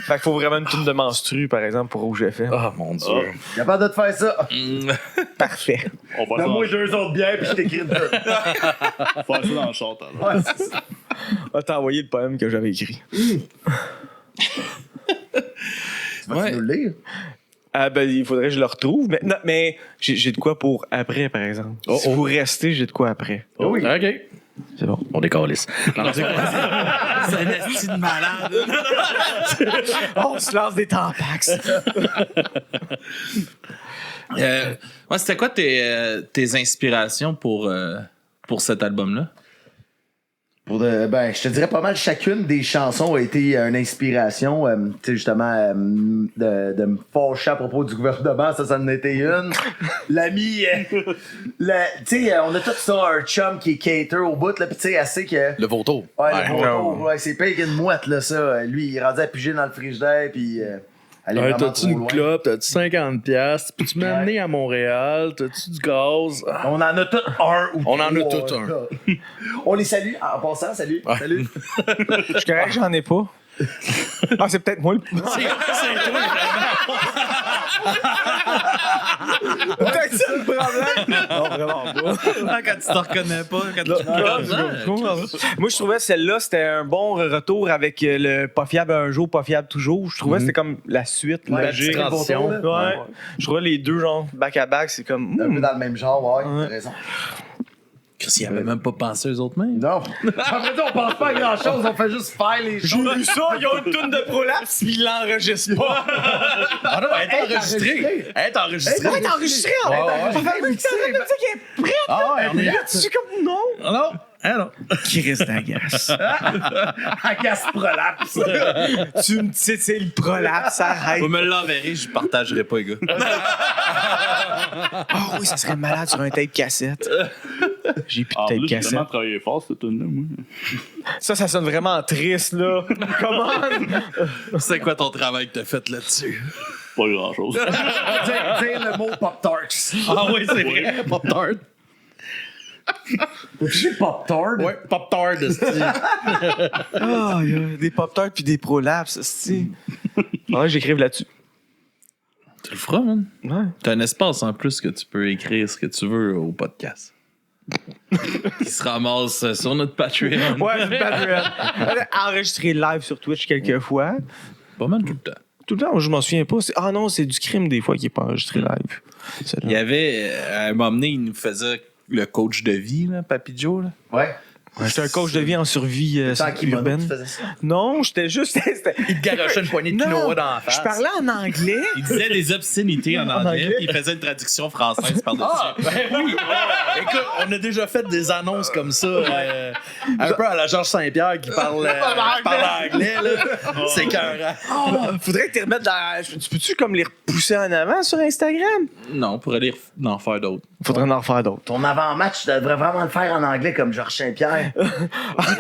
Fait qu'il faut vraiment une tune de menstru, par exemple, pour Rouge FM. Oh mon Dieu. Capable de te faire ça. Parfait. On va faire Donne-moi ça 2 autres bières, puis je t'écris une tune. dans le char, alors. Ouais, c'est ça. On va t'envoyer le poème que j'avais écrit. Vas-tu nous le lire? Ah ben, il faudrait que je le retrouve. Mais, non, mais j'ai de quoi pour après, par exemple. Si vous restez, j'ai de quoi après. Oh oui. OK. C'est bon. On décalisse. C'est un esti de malade. On se lance des tampax. C'était quoi tes inspirations pour cet album-là? Je te dirais pas mal, chacune des chansons a été une inspiration. Tu sais, justement, de me fâcher à propos du gouvernement, ça en était une. L'ami, tu sais, on a tout ça, un chum qui est cater au bout, là, pis tu sais, elle sait que. Le vautour. Ouais, le vautour, ouais, c'est pire qu'une mouette, là, ça. Lui, il est rendu à piger dans le frigidaire, pis. Elle est vraiment T'as-tu trop une loin. clope? T'as-tu 50$? Peux-tu m'amener à Montréal? T'as-tu du gaz? On en a tout un ou On en a trois, tout un. là. On les salue en passant, salut. Salut. Je suis correct, j'en ai pas. Ah, c'est peut-être moi le. Peut-être ça le problème. Non, vraiment pas. Quand tu te reconnais pas, quand tu Moi, je trouvais celle-là, c'était un bon retour avec le pas fiable un jour, pas fiable toujours. Je trouvais que c'était comme la suite Ouais, logique. petite transition. Ouais. Je trouvais les deux, genre, back-à-back, c'est comme. Un peu dans le même genre, ouais, Ouais. t'as raison. Chris, ils avaient même pas pensé eux autres mêmes. Non. Après ça, on pense pas à grand-chose, on fait juste faire les choses. J'ai vu ça, ils ont une toune de prolapse, puis ils l'enregistrent pas. Ah non, elle est enregistrée. Elle est enregistrée. Ouais, t'as enregistré, en fait. Ça fait un petit temps qu'elle est prête. Ah ouais, on est là. Tu suis comme, non. Non, non. Chris d'agace. Agace prolapse. Tu me titilles le prolapse, arrête. Vous me l'enverrez, je partagerai pas, les gars. Ah oui, ça serait malade sur un tape cassette. J'ai plus de En tape plus, j'ai cassette. tellement travaillé fort, cette tune-là, moi. Ça sonne vraiment triste, là. Comment? C'est quoi ton travail que t'as fait là-dessus? Pas grand-chose. Dire le mot Pop-Tarts. Ah oui, c'est vrai. Pop-Tart. J'ai Pop-Tart? Ouais, Pop-Tart, Ah, il y a des pop-tarts puis des prolapses, c'est. Ouais, j'écrive là-dessus. Tu le feras, man. Ouais. T'as un espace en plus que tu peux écrire ce que tu veux au podcast. Qui se ramasse sur notre Patreon. Ouais, c'est Patreon. Enregistré live sur Twitch quelques fois. Pas mal tout le temps. Tout le temps, je m'en souviens pas. Ah non, c'est du crime des fois qui est pas enregistré live. Il y avait, à un moment donné, il nous faisait le coach de vie, là, Papy Joe. Là. Ouais. J'étais un coach de vie en survie Tant qu'il tu urbaine. faisais ça. Non, j'étais juste. Il te garochait une poignée de Non, quinoa dans la face. je parlais en anglais. Il disait des obscénités en anglais, puis il faisait une traduction française par-dessus. Ah, ben oui! Écoute, on a déjà fait des annonces comme ça, un peu à la Georges Saint-Pierre qui parle anglais, là. C'est écœurant. Faudrait que tu remettes dans. Tu peux-tu comme les repousser en avant sur Instagram? Non, pour aller en faire d'autres. Faudrait en refaire d'autres. Ton avant-match, tu devrais vraiment le faire en anglais comme Georges Saint-Pierre. You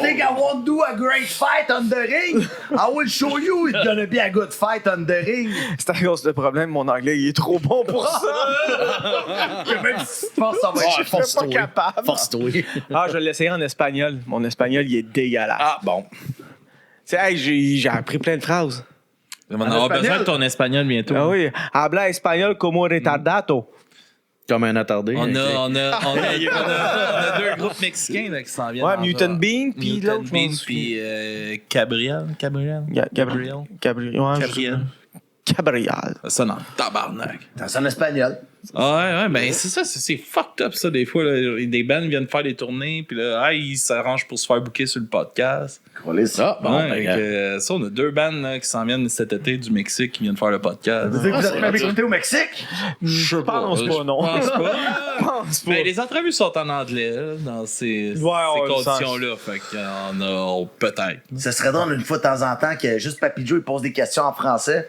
think I won't do a great fight on the ring? I will show you it's gonna be a good fight on the ring. C'est à cause de problème, mon anglais il est trop bon pour ça. Que même si tu penses que ça va être Je serais pas capable. Force-toi. Ah, je vais l'essayer en espagnol. Mon espagnol, il est dégueulasse. Ah, bon. Tu sais, hey, j'ai appris plein de phrases. On va avoir besoin de ton espagnol bientôt. Ah oui. Habla espagnol como retardato. Comme un attardé. On a deux groupes mexicains là, qui s'en viennent. Ouais, dans Newton ça. Bean, puis Newton l'autre, je Bean, m'en souviens. puis Gabriel. Gabriel. Gabriel. Gabriel. Ça, non, tabarnak. C'est en espagnol. Ouais, ben c'est ça, c'est fucked up ça, des fois. Là, des bands viennent faire des tournées, puis là, ils s'arrangent pour se faire booker sur le podcast. Ah, bon, Ouais, ben, fait que, ça, on a deux bands là, qui s'en viennent cet été du Mexique qui viennent faire le podcast. Vous êtes même écouté au Mexique? Je pense pas, non. Je pense pas. Je pense pas. Ben, les entrevues sont en anglais là, dans ces conditions-là. Fait qu'on a peut-être. Ce serait drôle une fois de temps en temps que juste Papy Joe il pose des questions en français.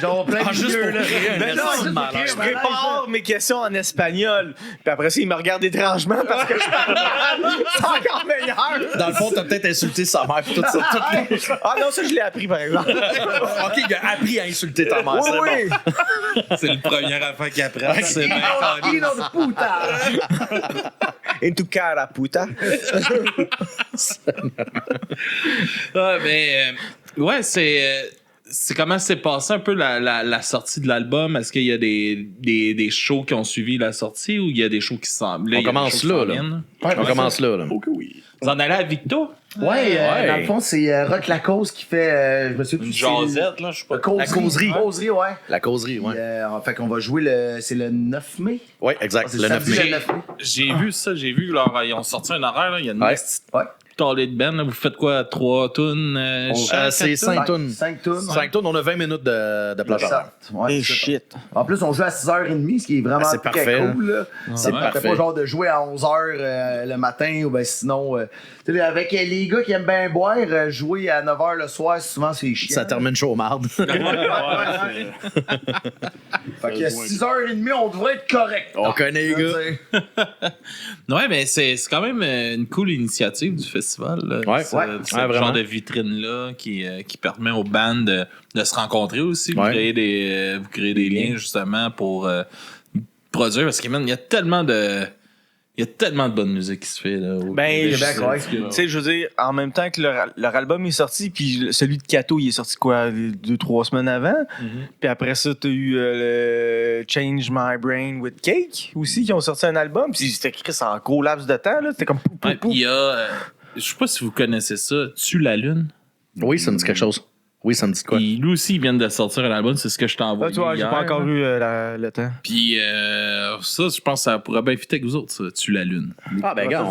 Genre plein de juste milieux, pour là. créer un Ben non, esti de juste pour malaise. créer Je un malaise, prépare mes questions en espagnol. Puis après ça, il me regarde étrangement parce que je parle mal. C'est encore meilleur. Dans le fond, t'as peut-être insulté sa mère pis tout ça. Ah non, ça, je l'ai appris, par exemple. Ok, il a appris à insulter ta mère. Oui, c'est oui. bon. C'est le premier affaire qu'il apprend. C'est bien Hino de puta! En tu cara, puta. Ah, mais ouais, c'est comment s'est passé un peu la sortie de l'album? Est-ce qu'il y a des shows qui ont suivi la sortie ou il y a des shows qui s'en On commence là. On commence là. Ok, oui. Vous en allez à Victo? Ouais, Ouais. dans le fond, c'est Rock Lacause qui fait. Je me souviens Une plus. c'est- jasette, là, je sais pas. La causerie. Causerie, ouais. La causerie, ouais. Fait qu'on va jouer c'est le 9 mai. Oui, exact. C'est Le 9 samedi, mai. le 9 mai. J'ai vu ça, ils ont sorti un horaire, là, il y a une Ouais. petite Ouais. tollée de band, là. Vous faites quoi? 3 tunes? C'est 5 tonnes. 5 tonnes. 5 tonnes, on a 20 minutes de plage horaire. Ouais, Et c'est ça. shit. En plus, on joue à 6h30, ce qui est vraiment Ah, c'est très parfait, cool. Là. C'est Ça parfait. fait pas genre de jouer à 11h le matin ou ben sinon. Tu sais, avec les gars qui aiment bien boire, jouer à 9h le soir, souvent c'est chiant. Ça termine chaud marde. Fait que 6h30, on devrait être correct. On connaît les gars. Ouais, mais c'est quand même une cool initiative du festival. Là. Ouais. C'est Ouais, ce vraiment. genre de vitrine-là qui permet aux bands de se rencontrer aussi, vous Ouais. créer des liens justement pour produire. Parce que, man, il y a tellement de bonne musique qui se fait. Là, au Ben, Québec. Québec, ouais. Tu sais, je veux dire, en même temps que leur album est sorti, puis celui de Kato, il est sorti quoi, 2-3 semaines avant. Puis après ça, t'as eu le Change My Brain with Cake aussi, qui ont sorti un album. Puis c'était écrit en gros laps de temps, là. C'était comme pou, pou, Ouais, pou. puis il y a, je sais pas si vous connaissez ça, Tue la Lune. Oui, ça me dit quelque chose. Oui, ça me dit quoi? Puis lui aussi, il vient de sortir un album, c'est ce que je t'envoie. Ah, tu vois, j'ai pas encore eu le temps. Puis ça, je pense que ça pourrait bien fitter avec vous autres, ça. Tu la lune. Ah, ben, gars,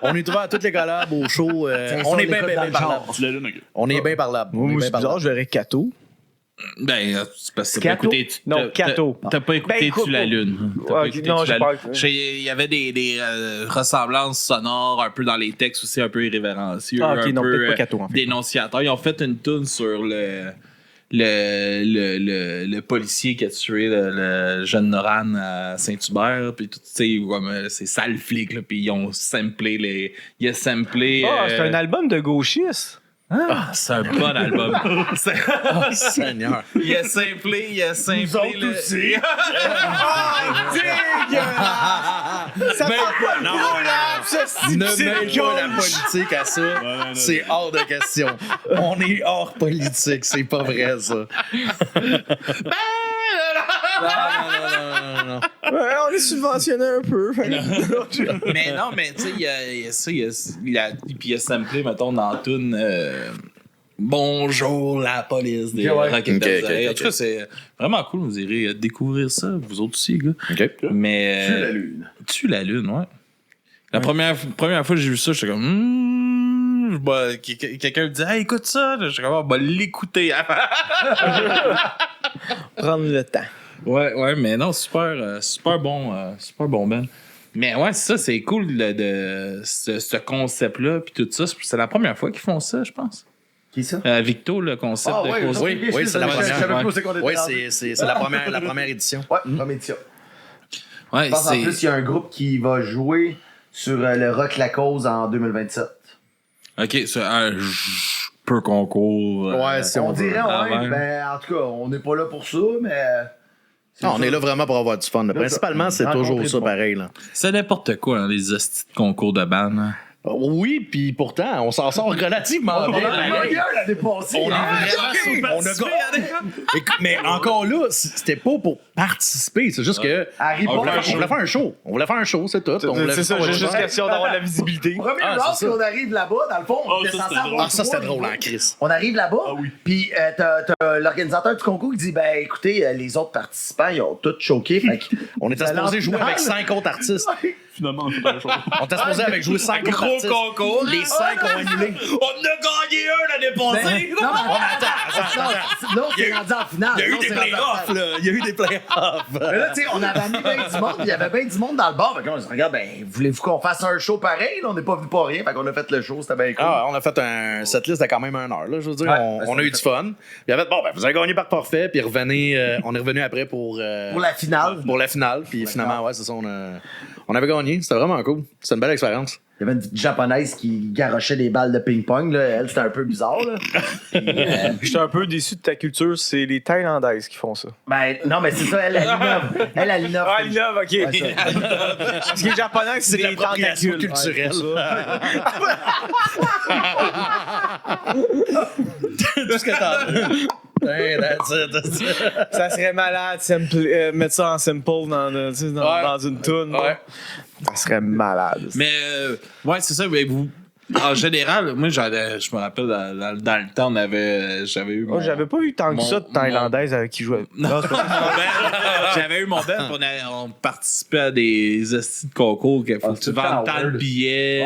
on est ouvert à toutes les collabs, au show. On est bien parlable. Tu l'as lu, ok. On est bien parlable. Moi, c'est bizarre, je verrais Kato. Ben, c'est parce que t'as pas Kato? écouté. Non, Kato. T'as pas écouté Ben, écoute, Tu la lune. T'as Ouais, pas écouté non, Tu j'ai la pas lune. écouté. Il y avait des ressemblances sonores un peu dans les textes aussi, un peu irrévérencieux, Ah, ok, un non, peu peut-être pas Kato, en fait. dénonciateurs. Ils ont fait une tune sur le policier qui a tué le jeune Noran à Saint-Hubert, puis tout, tu sais, comme, c'est sale flic, là, puis ils ont samplé il a samplé. Ah, c'est un album de gauchistes. Ah, c'est un bon album. Oh, Seigneur. Il a samplé Nous autres le... aussi. Ça Mais- fait pas non, ce Ne style mêle pas la politique à ça. non, C'est hors de question. On est hors politique. C'est pas vrai, ça. Non. Ouais, on est subventionné un peu. Mais non, mais tu sais, il y a ça, puis il a samplé, mettons, dans la toune Bonjour la police des Ouais. Rocket Ok, Bells. ok, En ok. tout cas, c'est vraiment cool. Vous irez découvrir ça, vous autres aussi, gars. OK. Mais. Tu la lune. Tu la lune, ouais. La première fois que j'ai vu ça, j'étais comme. Quelqu'un me dit, hey, écoute ça. J'étais comme, on va l'écouter avant. Prendre le temps. Ouais, mais non, super bon, Ben. Mais ouais, ça, c'est cool de ce concept-là, puis tout ça. C'est la première fois qu'ils font ça, je pense. Qui ça? Victo, le concept Ah, de ouais, cause. Oui, c'est la Je savais première. pas où c'est qu'on était Oui, rendu. c'est la première édition. Ouais, première édition. Ouais, Je pense en plus, il y a un groupe qui va jouer sur le Rock La Cause en 2027. OK, c'est un peu concours. Ouais, c'est On dirait, avant. ouais, ben, en tout cas, on n'est pas là pour ça, mais. c'est On ça. est là vraiment pour avoir du fun. Principalement, c'est Rencontrer toujours du ça monde. pareil. Là. C'est n'importe quoi, hein, les hosties de concours de band. Hein. Oui, puis pourtant, on s'en sort relativement On bien. a gagné un l'année passée. On est vraiment Écoute, mais encore là, c'était pas pour participer. C'est juste que Harry on voulait Potter. faire un show. On voulait faire un show, c'est tout. On voulait C'est ça, faire j'ai du juste fun. question d'avoir de la visibilité. Premier Ah, round, c'est puis ça. on arrive là-bas, dans le fond, on Oh, était ça, censé c'était avoir Ah, ça, c'était trois drôle, niveaux. hein, Chris. On arrive là-bas, Ah oui. puis t'as l'organisateur du concours qui dit, ben écoutez, les autres participants, ils ont tous choqué. Fait que On était supposé jouer avec 5 autres artistes. Finalement, on fait pas la chose. On était supposé avec jouer 5 autres Gros artistes. concours. Les 5 ont annulé. On a gagné un l'année passée. non, mais non, c'est rendu en finale. Il y a eu Non, des c'est rendu en playoffs, finale. là. Il y a eu des playoffs. Mais là, tu sais, on avait amené bien du monde, puis il y avait bien du monde dans le bar. Fait qu'on se regarde, ben, voulez-vous qu'on fasse un show pareil? Là, on n'est pas venu pour rien. Fait qu'on a fait le show, c'était bien cool. Ah, on a fait un setlist de quand même 1 heure. Là, je veux dire, Ouais, on a eu du fun. Puis en fait, bon, ben, vous avez gagné par parfait. Puis revenez, on est revenu après pour Pour la finale. pour la finale. Puis finalement, ouais, c'est ça, on avait gagné. C'était vraiment cool. C'était une belle expérience. Il y avait une petite japonaise qui garochait des balles de ping-pong. Là. Elle, c'était un peu bizarre. Là. J'étais un peu déçu de ta culture, c'est les Thaïlandaises qui font ça. Ben, non, mais c'est ça, elle innove. Elle innove. Ah, il love, ok. Ouais, ça. Ce qui est japonais, c'est de des l'appropriation tentacules. culturelle. Tout ce que t'as. Hey, that's it. Ça serait malade, mettre ça en simple dans une toune. Ouais. Ça serait malade. Mais, ouais, c'est ça. Mais vous, en général, moi, je me rappelle, dans le temps, j'avais eu. Moi, j'avais pas eu tant que ça de Thaïlandaises avec qui jouait. Non, c'est pas ça. J'avais eu mon band, puis on participait à des hosties de concours qu'il faut que tu tout le temps vendes tant le weird. billet.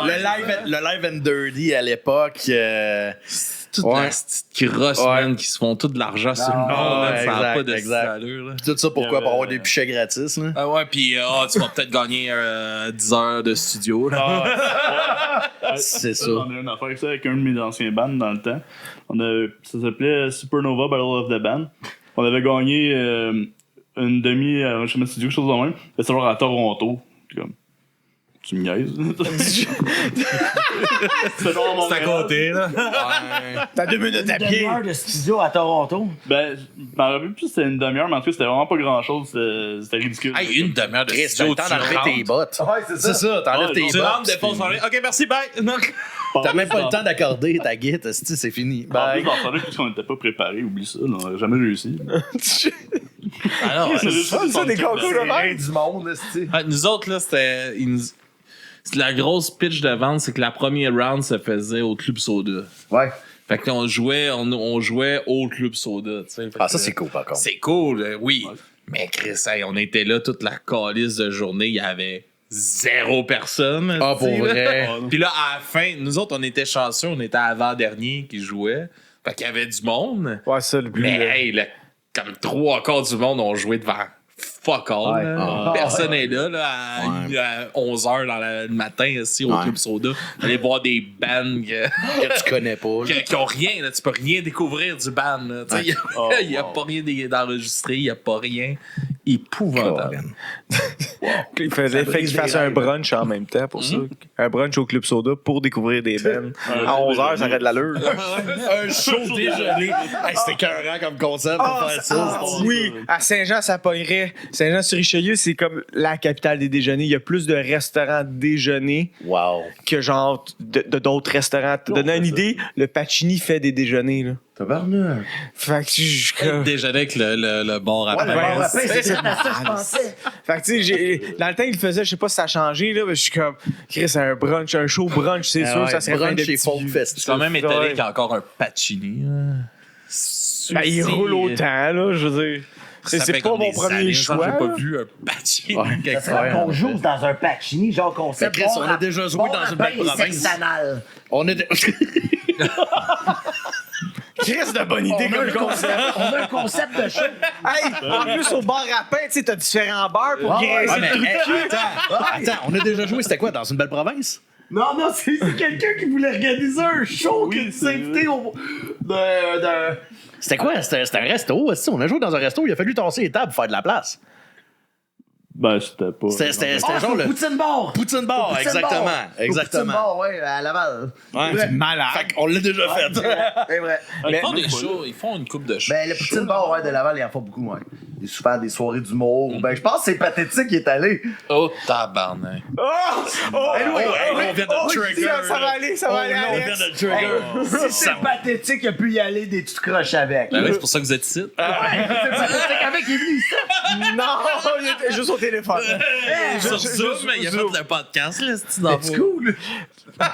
Le live and dirty à l'époque. Toute Ouais. la petite crosse, Ouais. man, qui se font tout de l'argent sur le monde. ouais, man, ça n'a exact, pas de exact. allure, là. Tout ça pourquoi? Il y avait- Pour avoir des pichets gratis. Là. Ah ouais, puis tu vas peut-être gagner 10 heures de studio. Là. C'est ça. On a eu une affaire avec ça avec un de mes anciens bands dans le temps. Ça s'appelait Supernova Battle of the Band. On avait gagné une demi à chemin studio, quelque chose de même. C'était genre à Toronto. Puis comme, tu me niaises. C'était genre à C'est à Montréal. côté, là. T'as 2 minutes à Une pied. demi-heure de studio à Toronto. Ben, je m'en rappelle plus si c'était une demi-heure, mais en tout cas, c'était vraiment pas grand-chose. C'était ridicule. Hey, une demi-heure de Chris, t'as studio, le temps d'enlever tes bottes. Ouais, c'est ça. C'est ça, t'enlèves Ouais, tes Tu rentres, bottes. défonces en ligne. OK, merci, bye. Non. T'as même pas le temps d'accorder ta guitare, c'est fini. En Bye. plus, dans ce temps-là, puisqu'on n'était pas préparé, oublie ça, on n'aurait jamais réussi. Alors, C'est juste ça, des concours de C'est même. rien du monde, là, c'est. nous autres, là, c'était. la grosse pitch de vente, c'est que la première round se faisait au Club Soda. Ouais. Fait qu'on jouait, on jouait au Club Soda, tu sais. Ah, ça, c'est cool, par contre. C'est cool, oui. Ouais. Mais Chris, on était là toute la calice de journée, il y avait 0 personne. Ah, pour vrai? Puis là, à la fin, nous autres, on était chanceux, on était avant-dernier qui jouait. Fait qu'il y avait du monde. Ouais, ça, le but. Mais comme 3/4 du monde ont joué devant fuck all. Ouais. Personne n'est là à 11h le matin ici au Club Soda. Aller voir des bands Que tu connais pas. qui ont rien. Là. Tu peux rien découvrir du band. Il n'y a pas rien d'enregistré, il n'y a pas rien. Épouvantable. Il fallait qu'il fasse un brunch en même temps pour ça. Un brunch au Club Soda pour découvrir des bands. À 11h, ça aurait de l'allure. Un show déjeuner. Hey, c'était écœurant comme concept pour faire ça. Oui, à Saint-Jean, ça pognerait. Saint-Jean-sur-Richelieu, c'est comme la capitale des déjeuners. Il y a plus de restaurants déjeuners que genre d'autres restaurants. Te donner une idée, le Pacini fait des déjeuners. Là. Tabarnak. Fait que je Déjeuner avec le bar à pain. C'est à ça que je pensais. Fait que tu sais, dans le temps, il le faisait, je sais pas si ça a changé, là, mais je suis comme, Chris, un brunch, un show brunch, c'est sûr, ça serait brunch plein de chez petits Folk vieux. Fest. Je suis quand même étonné qu'il y a encore un Pacini. Ben, il roule autant, là, je veux dire. C'est pas mon premier choix. J'ai pas vu un Pacini. Ça serait qu'on joue dans un Pacini, genre concept. Chris, on a déjà joué dans une belle province. On est... Chris, de bonne idée comme concept. On a un concept de show. Hey, en plus, au bar à pain, tu sais, t'as différents bars pour graisser le truc. Attends, on a déjà joué, c'était quoi, dans une belle province? Non, c'est quelqu'un qui voulait organiser un show qui s'est invité d'un. C'était quoi? C'était un resto. Aussi. On a joué dans un resto, il a fallu tasser les tables pour faire de la place. Ben, c'était pas. C'était genre le. Poutine Bar! Poutine Bar, exactement. Poutine Bar, ouais, à Laval. Ouais, c'est malade. Fait qu'on l'a déjà fait. C'est vrai. Ils font des shows, ils font une coupe de shows. Ben, le Poutine Bar, ouais, de Laval, il en fait beaucoup, ouais. Il y a souvent des soirées d'humour. Ben, je pense que c'est Pathétique qui est allé. Oh, tabarnak. On vient de trigger. Ça va aller, ça va aller. On vient de trigger. Si c'est Pathétique, il a pu y aller des petites croches avec. Ben oui, c'est pour ça que vous êtes ici. Ouais, c'est Pathétique avec, il est venu ici. Non, il était juste au téléphone. Sur Zoom, il a fait le podcast, là, c'est cool. Oh,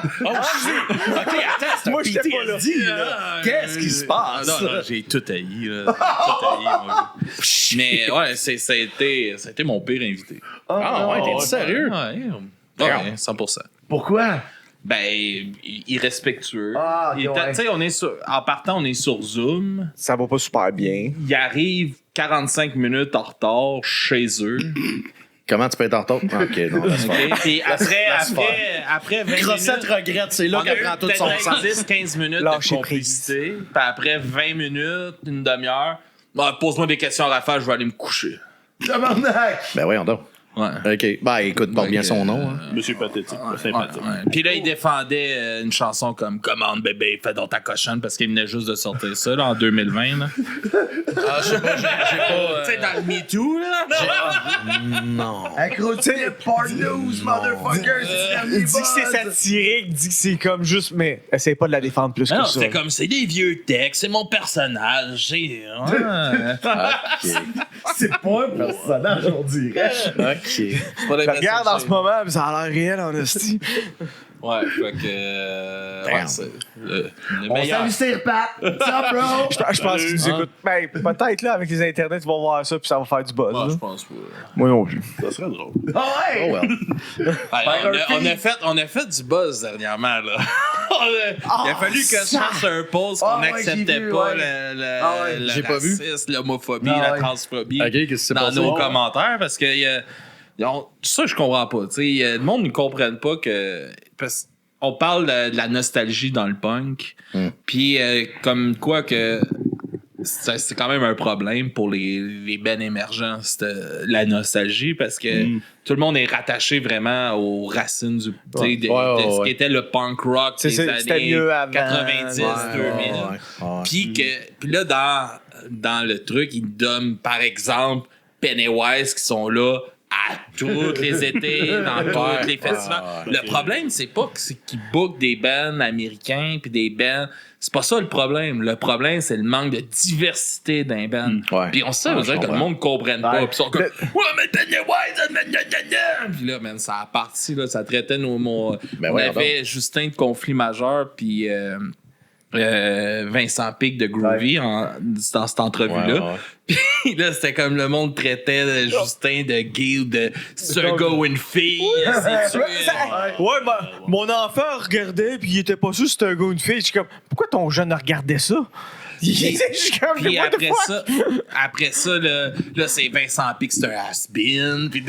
shit. OK, attends, c'est Moi, un j'étais pas là. PTSD, là. Qu'est-ce qui se passe? Non, j'ai tout haï, là. Tout haï, moi. Mais ouais, ça a été mon pire invité. Ah ouais, t'es sérieux? Ouais, 100%. Pourquoi? Ben, irrespectueux. Ah, ok, ouais. Tu sais, en partant, on est sur Zoom. Ça va pas super bien. Ils arrivent 45 minutes en retard chez eux. Comment tu peux être en retard? OK, non, laisse faire. Puis après 20 Crossette minutes... regrette, c'est là On a qu'elle prend eu tout son peut-être sens. 10-15 minutes Lâcher de complicité. Puis après 20 minutes, une demi-heure, pose-moi des questions à Raphaël, je vais aller me coucher. Tabarnak! Ben voyons donc. Ouais. OK. Ben écoute, porte bien son nom. Hein. Monsieur Pathétique, sympathique. Ouais. Puis là, il défendait une chanson comme Commande bébé, fais donc ta cochonne parce qu'il venait juste de sortir ça là, en 2020. Là. Ah, je sais pas, j'ai pas... Tu sais, dans le MeToo, là. Non. Accroché part news, motherfucker! Il dit que c'est satirique, dit que c'est comme juste, mais essaye pas de la défendre plus Non, que ça. c'est comme, c'est des vieux textes, c'est mon personnage. C'est pas un personnage, on dirait. OK. Je regarde en ce moment, mais ça a l'air réel en esti. Ouais, fait que. Ouais, c'est le On meilleur. salue Sirpat! Ça, bro! Je pense qu'ils nous écoutent. Ben, peut-être là, avec les internets, tu vas voir ça, puis ça va faire du buzz. Ouais, là. je pense pas. Moi non plus. Ça serait drôle. Ah ouais! Oh well. Ouais, on a fait du buzz dernièrement, là. Il a fallu que je fasse un post qu'on Ah ouais, n'acceptait j'ai vu, pas ouais. le J'ai pas vu. racisme, l'homophobie, Ah la ouais. transphobie OK, qu'est-ce qui s'est dans passé? nos commentaires parce que ça, je comprends pas. Le monde ne comprenne pas que. Parce on parle de la nostalgie dans le punk, puis comme quoi que. C'est quand même un problème pour les bands émergents, la nostalgie, parce que tout le monde est rattaché vraiment aux racines de ce qui était le punk rock des C'était années mieux avant. 90, 2000. Puis là, dans le truc, ils donnent, par exemple, Pennywise qui sont là à tous les étés, dans tous les festivals. Le problème, c'est pas qu'ils bookent des bands américains puis des bands. C'est pas ça le problème. Le problème, c'est le manque de diversité d'un band. Ouais. Puis on sait, que le monde ne comprenne pas. Puis ils sont comme, ouais, mais Pennywise, puis là, man, ça a parti, là, ça traitait on avait Justin de Conflit Majeur, puis Vincent Pic de Groovy dans cette entrevue-là. Puis là, c'était comme le monde traitait Justin de gay ou de c'est un gars ou une fille. Mon enfant regardait, puis il était pas sûr si c'était un gars ou une fille. Je suis comme, pourquoi ton jeune regardait ça? Puis après ça, là c'est Vincent Pic, c'est un has-been. Puis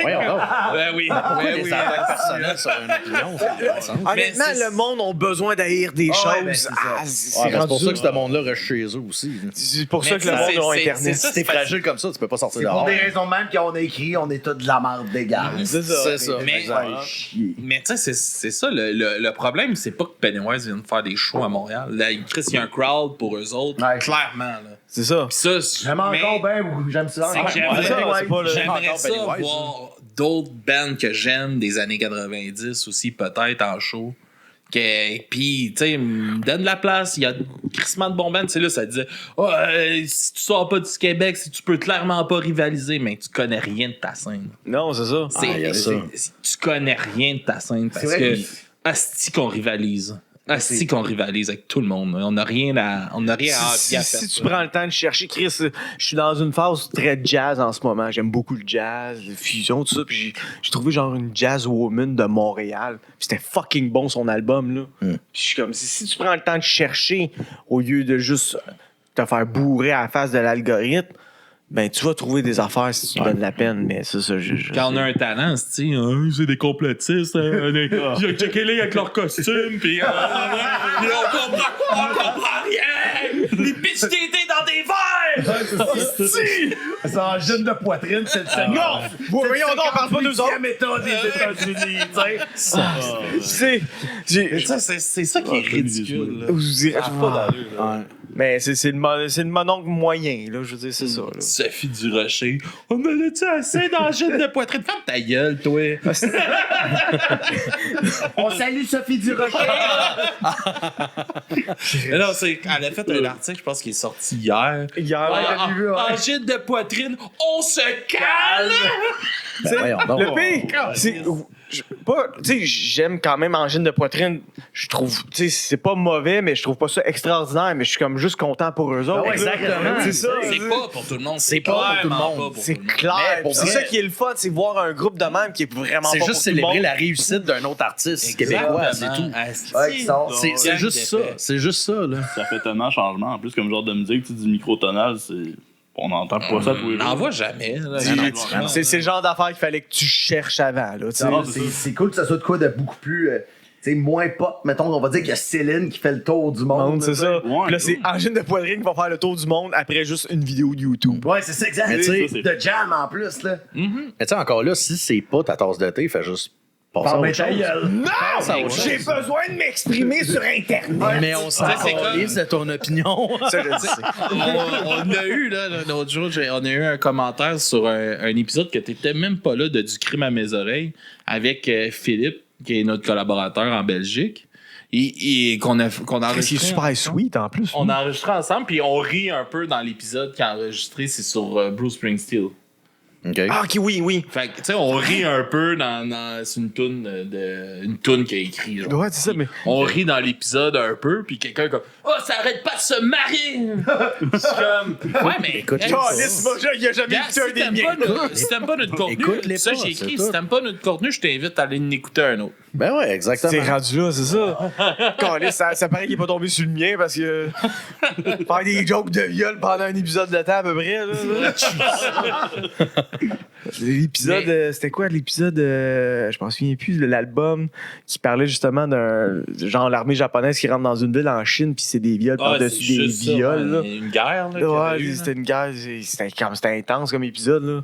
oui. Les attaques personnelles sur une opinion, ça n'a pas de sens. Honnêtement, le monde a besoin d'haïr des choses. C'est pour ça que ce monde-là reste chez eux aussi. C'est pour ça que le monde a Internet. Si t'es fragile comme ça, tu peux pas sortir c'est dehors. pour des raisons même qu'on a écrit, on est tous de la merde d'égale. C'est ça. Mais tu sais, c'est ça, le problème, c'est pas que Pennywise vienne faire des shows à Montréal. Là, Chris, il y a un crowd pour eux autres, clairement. Là. C'est ça. Pis ça, J'aime encore bien, j'aime ça. J'aimerais ça voir d'autres bands que j'aime des années 90 aussi, peut-être en show. Puis, tu sais, me donne la place. Il y a crissement de bons bands. Tu sais, là, ça disait si tu sors pas du Québec, si tu peux clairement pas rivaliser, mais tu connais rien de ta scène. Non, c'est ça. Tu connais rien de ta scène parce que asti qu'on rivalise. Asti qu'on rivalise avec tout le monde. On n'a rien à envier à faire. Si tu prends le temps de chercher, Chris, je suis dans une phase très jazz en ce moment. J'aime beaucoup le jazz, la fusion, tout ça. Puis j'ai trouvé genre une jazz woman de Montréal. Puis c'était fucking bon son album, là. Puis je suis comme, si tu prends le temps de chercher au lieu de juste te faire bourrer à la face de l'algorithme, ben tu vas trouver des affaires si tu te donnes la peine, mais c'est ça. Quand on a un talent, c'est des complotistes, j'ai checké les avec leur costume, puis on comprend rien! Les bitches d'été dans des verres! C'est en jeune de poitrine, c'est le Non! Voyons donc, on parle pas de nous autres! État des États-Unis, C'est ça qui est ridicule. Vous direz pas d'allure. Mais c'est le mononcle moyen, là, je veux dire, c'est ça. Là. Sophie Durocher. On en a-tu assez dans la gêne de poitrine? Ferme ta gueule, toi! On salue Sophie Durocher! Non, elle a fait un article, je pense, qui est sorti hier. En gîte de poitrine, on se calme! Le pire, c'est... j'aime quand même angine de poitrine. Je trouve, c'est pas mauvais, mais je trouve pas ça extraordinaire. Mais je suis comme juste content pour eux autres. Exactement. C'est ça. C'est pas pour tout le monde. C'est pas pour tout le monde. C'est clair. C'est ça qui est le fun, c'est voir un groupe de même qui est vraiment c'est pas juste pour tout le monde. célébrer la réussite d'un autre artiste québécois, c'est tout. C'est juste ça. C'est juste ça, là. Ça fait tellement changement. En plus, comme genre de musique, du microtonal, c'est... On n'entend pas ça tous les jours. On n'en voit jamais. C'est le genre d'affaire qu'il fallait que tu cherches avant. Là, c'est cool que ça soit de quoi de beaucoup plus... moins pop, mettons, on va dire qu'il y a Céline qui fait le tour du monde. C'est ça. Ouais, puis là, c'est Angine de Poitrine qui va faire le tour du monde après juste une vidéo de YouTube. Ouais, c'est ça, exact. De jam en plus, là. Mais tu sais, encore là, si c'est pas ta tasse de thé, fais juste passer à autre chose. Non! J'ai besoin de m'exprimer sur Internet. Mais on s'en calisse de ton opinion. On a eu, là, l'autre jour, on a eu un commentaire sur un épisode que t'étais même pas là de Du crime à mes oreilles avec Philippe, qui est notre collaborateur en Belgique. Et qu'on a enregistré. C'est super sweet en plus. On a enregistré ensemble, puis on rit un peu dans l'épisode qui a enregistré, c'est sur Bruce Springsteen. Okay. Ah, ok, oui. Fait que, tu sais, on rit un peu c'est une toune qu'il a écrit. Genre. Ouais, c'est ça, mais. On rit dans l'épisode un peu, puis quelqu'un comme ça arrête pas de se marier! C'est comme. Ouais, mais. Écoute, il a jamais écouté un des miens. Si t'aimes pas notre contenu, ça, j'ai écrit, si t'aimes pas notre contenu, je t'invite à aller en écouter un autre. Ben ouais, exactement. C'est rendu là, c'est ça. Ça paraît qu'il est pas tombé sur le mien parce que. Faire des jokes de viol pendant un épisode de temps à peu près, là. L'épisode, c'était quoi l'épisode, je m'en souviens plus, de l'album qui parlait justement d'un genre l'armée japonaise qui rentre dans une ville en Chine puis c'est des viols par-dessus des viols. Là. Une guerre, là. Ouais, c'était une guerre, c'était intense comme épisode, là.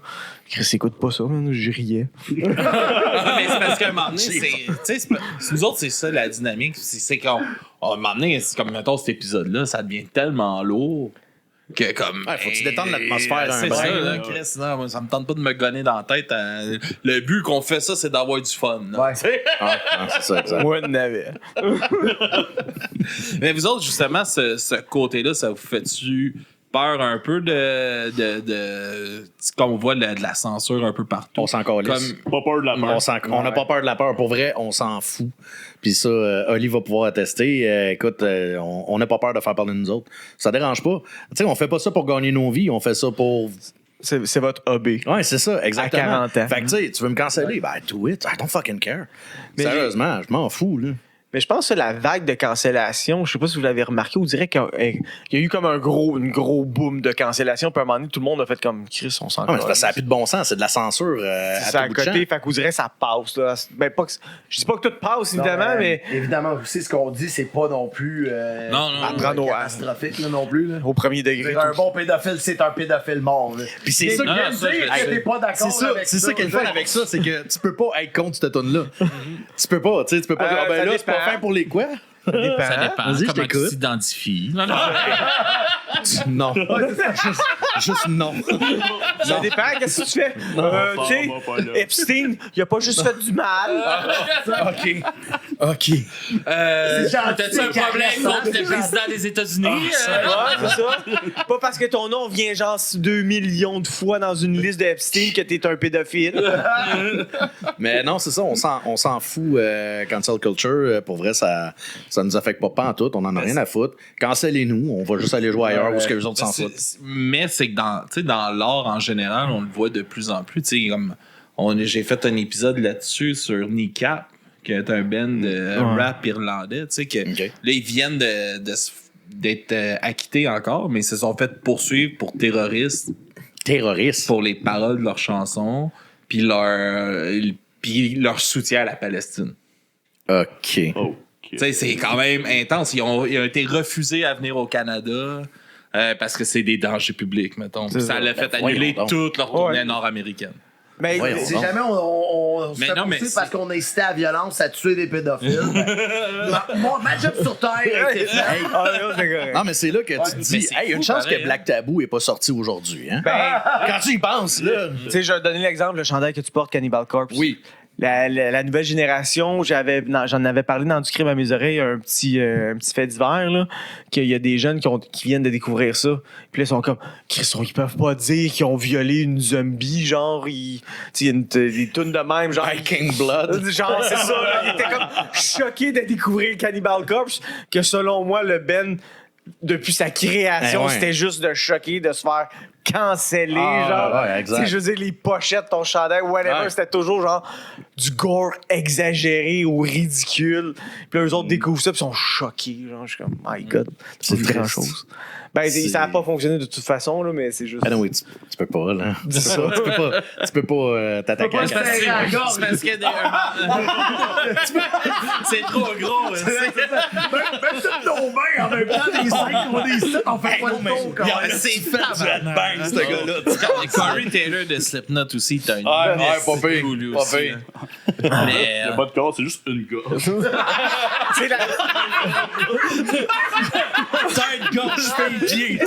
Chris, écoute pas ça, man, je riais. Mais c'est parce qu'à un moment donné, nous autres, c'est ça la dynamique. C'est qu'à un moment donné, c'est comme, mettons, cet épisode-là, ça devient tellement lourd que comme... faut que tu détendes l'atmosphère un c'est brin, ça, là. là, Chris. Non, moi, ça me tente pas de me gonner dans la tête. Le but qu'on fait ça, c'est d'avoir du fun. Là. Ouais. C'est ça, exact. Moi, on avait. Mais vous autres, justement, ce côté-là, ça vous fait-tu peur un peu de comme on voit de la censure un peu partout? On s'en calisse. Pas peur de la peur. On n'a pas peur de la peur. Pour vrai, on s'en fout. Puis ça, Oli va pouvoir attester. Écoute, on n'a pas peur de faire parler de nous autres. Ça dérange pas. Tu sais, on fait pas ça pour gagner nos vies. On fait ça pour... C'est votre hobby. Ouais, c'est ça, exactement. À 40 ans. Fait que tu sais, tu veux me canceller? Ben, do it. I don't fucking care. Mais Sérieusement, je m'en fous, là. Mais je pense que la vague de cancellation, je sais pas si vous l'avez remarqué, on dirait qu'il y a eu comme un gros boom de cancellation. Puis à un moment donné, tout le monde a fait comme Chris, on s'en Ah, mais c'est parce que ça n'a plus de bon sens. C'est de la censure ça à à tout bout de côté, champ. fait qu'on dirait que ça passe. Là. Ben, pas que, je dis pas que tout passe, évidemment, mais Évidemment, aussi, ce qu'on dit, c'est pas non plus Non, catastrophique là, non plus. Là. au premier degré. Un bon pédophile, c'est un pédophile mort. Là. Puis c'est ça Non, Viens me ça, dire je que t'es pas d'accord avec ça. C'est ça qui est le fun avec ça, c'est que tu peux pas être contre cette tune là. Tu peux pas, tu sais, tu peux pas dire, ah ben ça là, c'est pas dépend. fait pour les quoi? Ça dépend. Vas-y, je Comment tu t'écoute. t'identifies. Non. Juste non. Ça dépend, qu'est-ce que tu fais? Tu sais, on va pas là. Epstein, il a pas juste fait du mal. OK. T'as-tu un problème contre le président des États-Unis? Ouais, c'est ça. Pas parce que ton nom vient genre 2 millions de fois dans une liste d'Epstein que t'es un pédophile. Mais non, c'est ça, on s'en fout. Cancel culture, pour vrai, ça nous affecte pas en tout. On en a rien à foutre. Cancellez-nous, on va juste aller jouer ailleurs où ce que les autres s'en foutent. Mais c'est que dans l'art en général, on le voit de plus en plus. Tu sais, comme j'ai fait un épisode là-dessus sur Kneecap, qui est un band de rap irlandais. Tu sais, que Ok. là, ils viennent d'être acquittés encore, mais ils se sont fait poursuivre pour terrorisme, Terroriste. pour les paroles de leurs chansons, puis leur soutien à la Palestine. OK. Oh. Tu sais, c'est quand même intense. Ils ont été refusés à venir au Canada parce que c'est des dangers publics, mettons. Puis ça l'a fait annuler voyons donc. toute leur tournée nord-américaine. Mais Voyons Si donc. jamais on se Mais fait non, mais pousser c'est- parce qu'on a incité à la violence, à tuer des pédophiles, ma job sur Terre a été faite. Hey. Ah, non, c'est correct. Non, mais c'est là que tu te mais dis, c'est hey, fou, une chance pareil, que Black Taboo est pas sorti aujourd'hui. Hein? Ben, Quand tu y penses, là. tu sais, je vais te donner l'exemple, le chandail que tu portes, Cannibal Corpse. Oui. La nouvelle génération, j'en avais parlé dans Du crime à mes oreilles, un petit fait divers, là, qu'il y a des jeunes qui viennent de découvrir ça. Puis là, ils sont comme, ils peuvent pas dire qu'ils ont violé une zombie, genre, tu sais, il y a des tunes de même, genre. King Blood. Genre, c'est ça, là, il était comme choqué de découvrir Cannibal Corpse, que selon moi, le Ben, depuis sa création, Ben ouais. c'était juste de choquer, de se faire canceller, genre. ouais, exact. Tu sais, je veux dire, les pochettes, ton chandail, whatever, Ouais. c'était toujours genre du gore exagéré ou ridicule. Puis là, eux autres découvrent ça, puis sont choqués. Genre, je suis comme, my God, c'est triste. grand chose. Ben, ça n'a pas fonctionné de toute façon, là, mais c'est juste. Ah non, oui, tu peux pas, là. C'est ça. Tu peux pas t'attaquer à Tu peux pas C'est la gorge. c'est parce qu'il y a c'est trop gros. Même toutes nos mains en même temps, des seins qu'on est ici, on fait pas le tour quand même. C'est fait bang, ce gars-là. Corey Taylor de Slipknot aussi, t'as une Ouais, esti pas pire, cool, lui pas aussi, pire. là. Mais Il n'y a pas de corps, c'est juste une gorge. C'est la- Tête, gauche, fille, pied,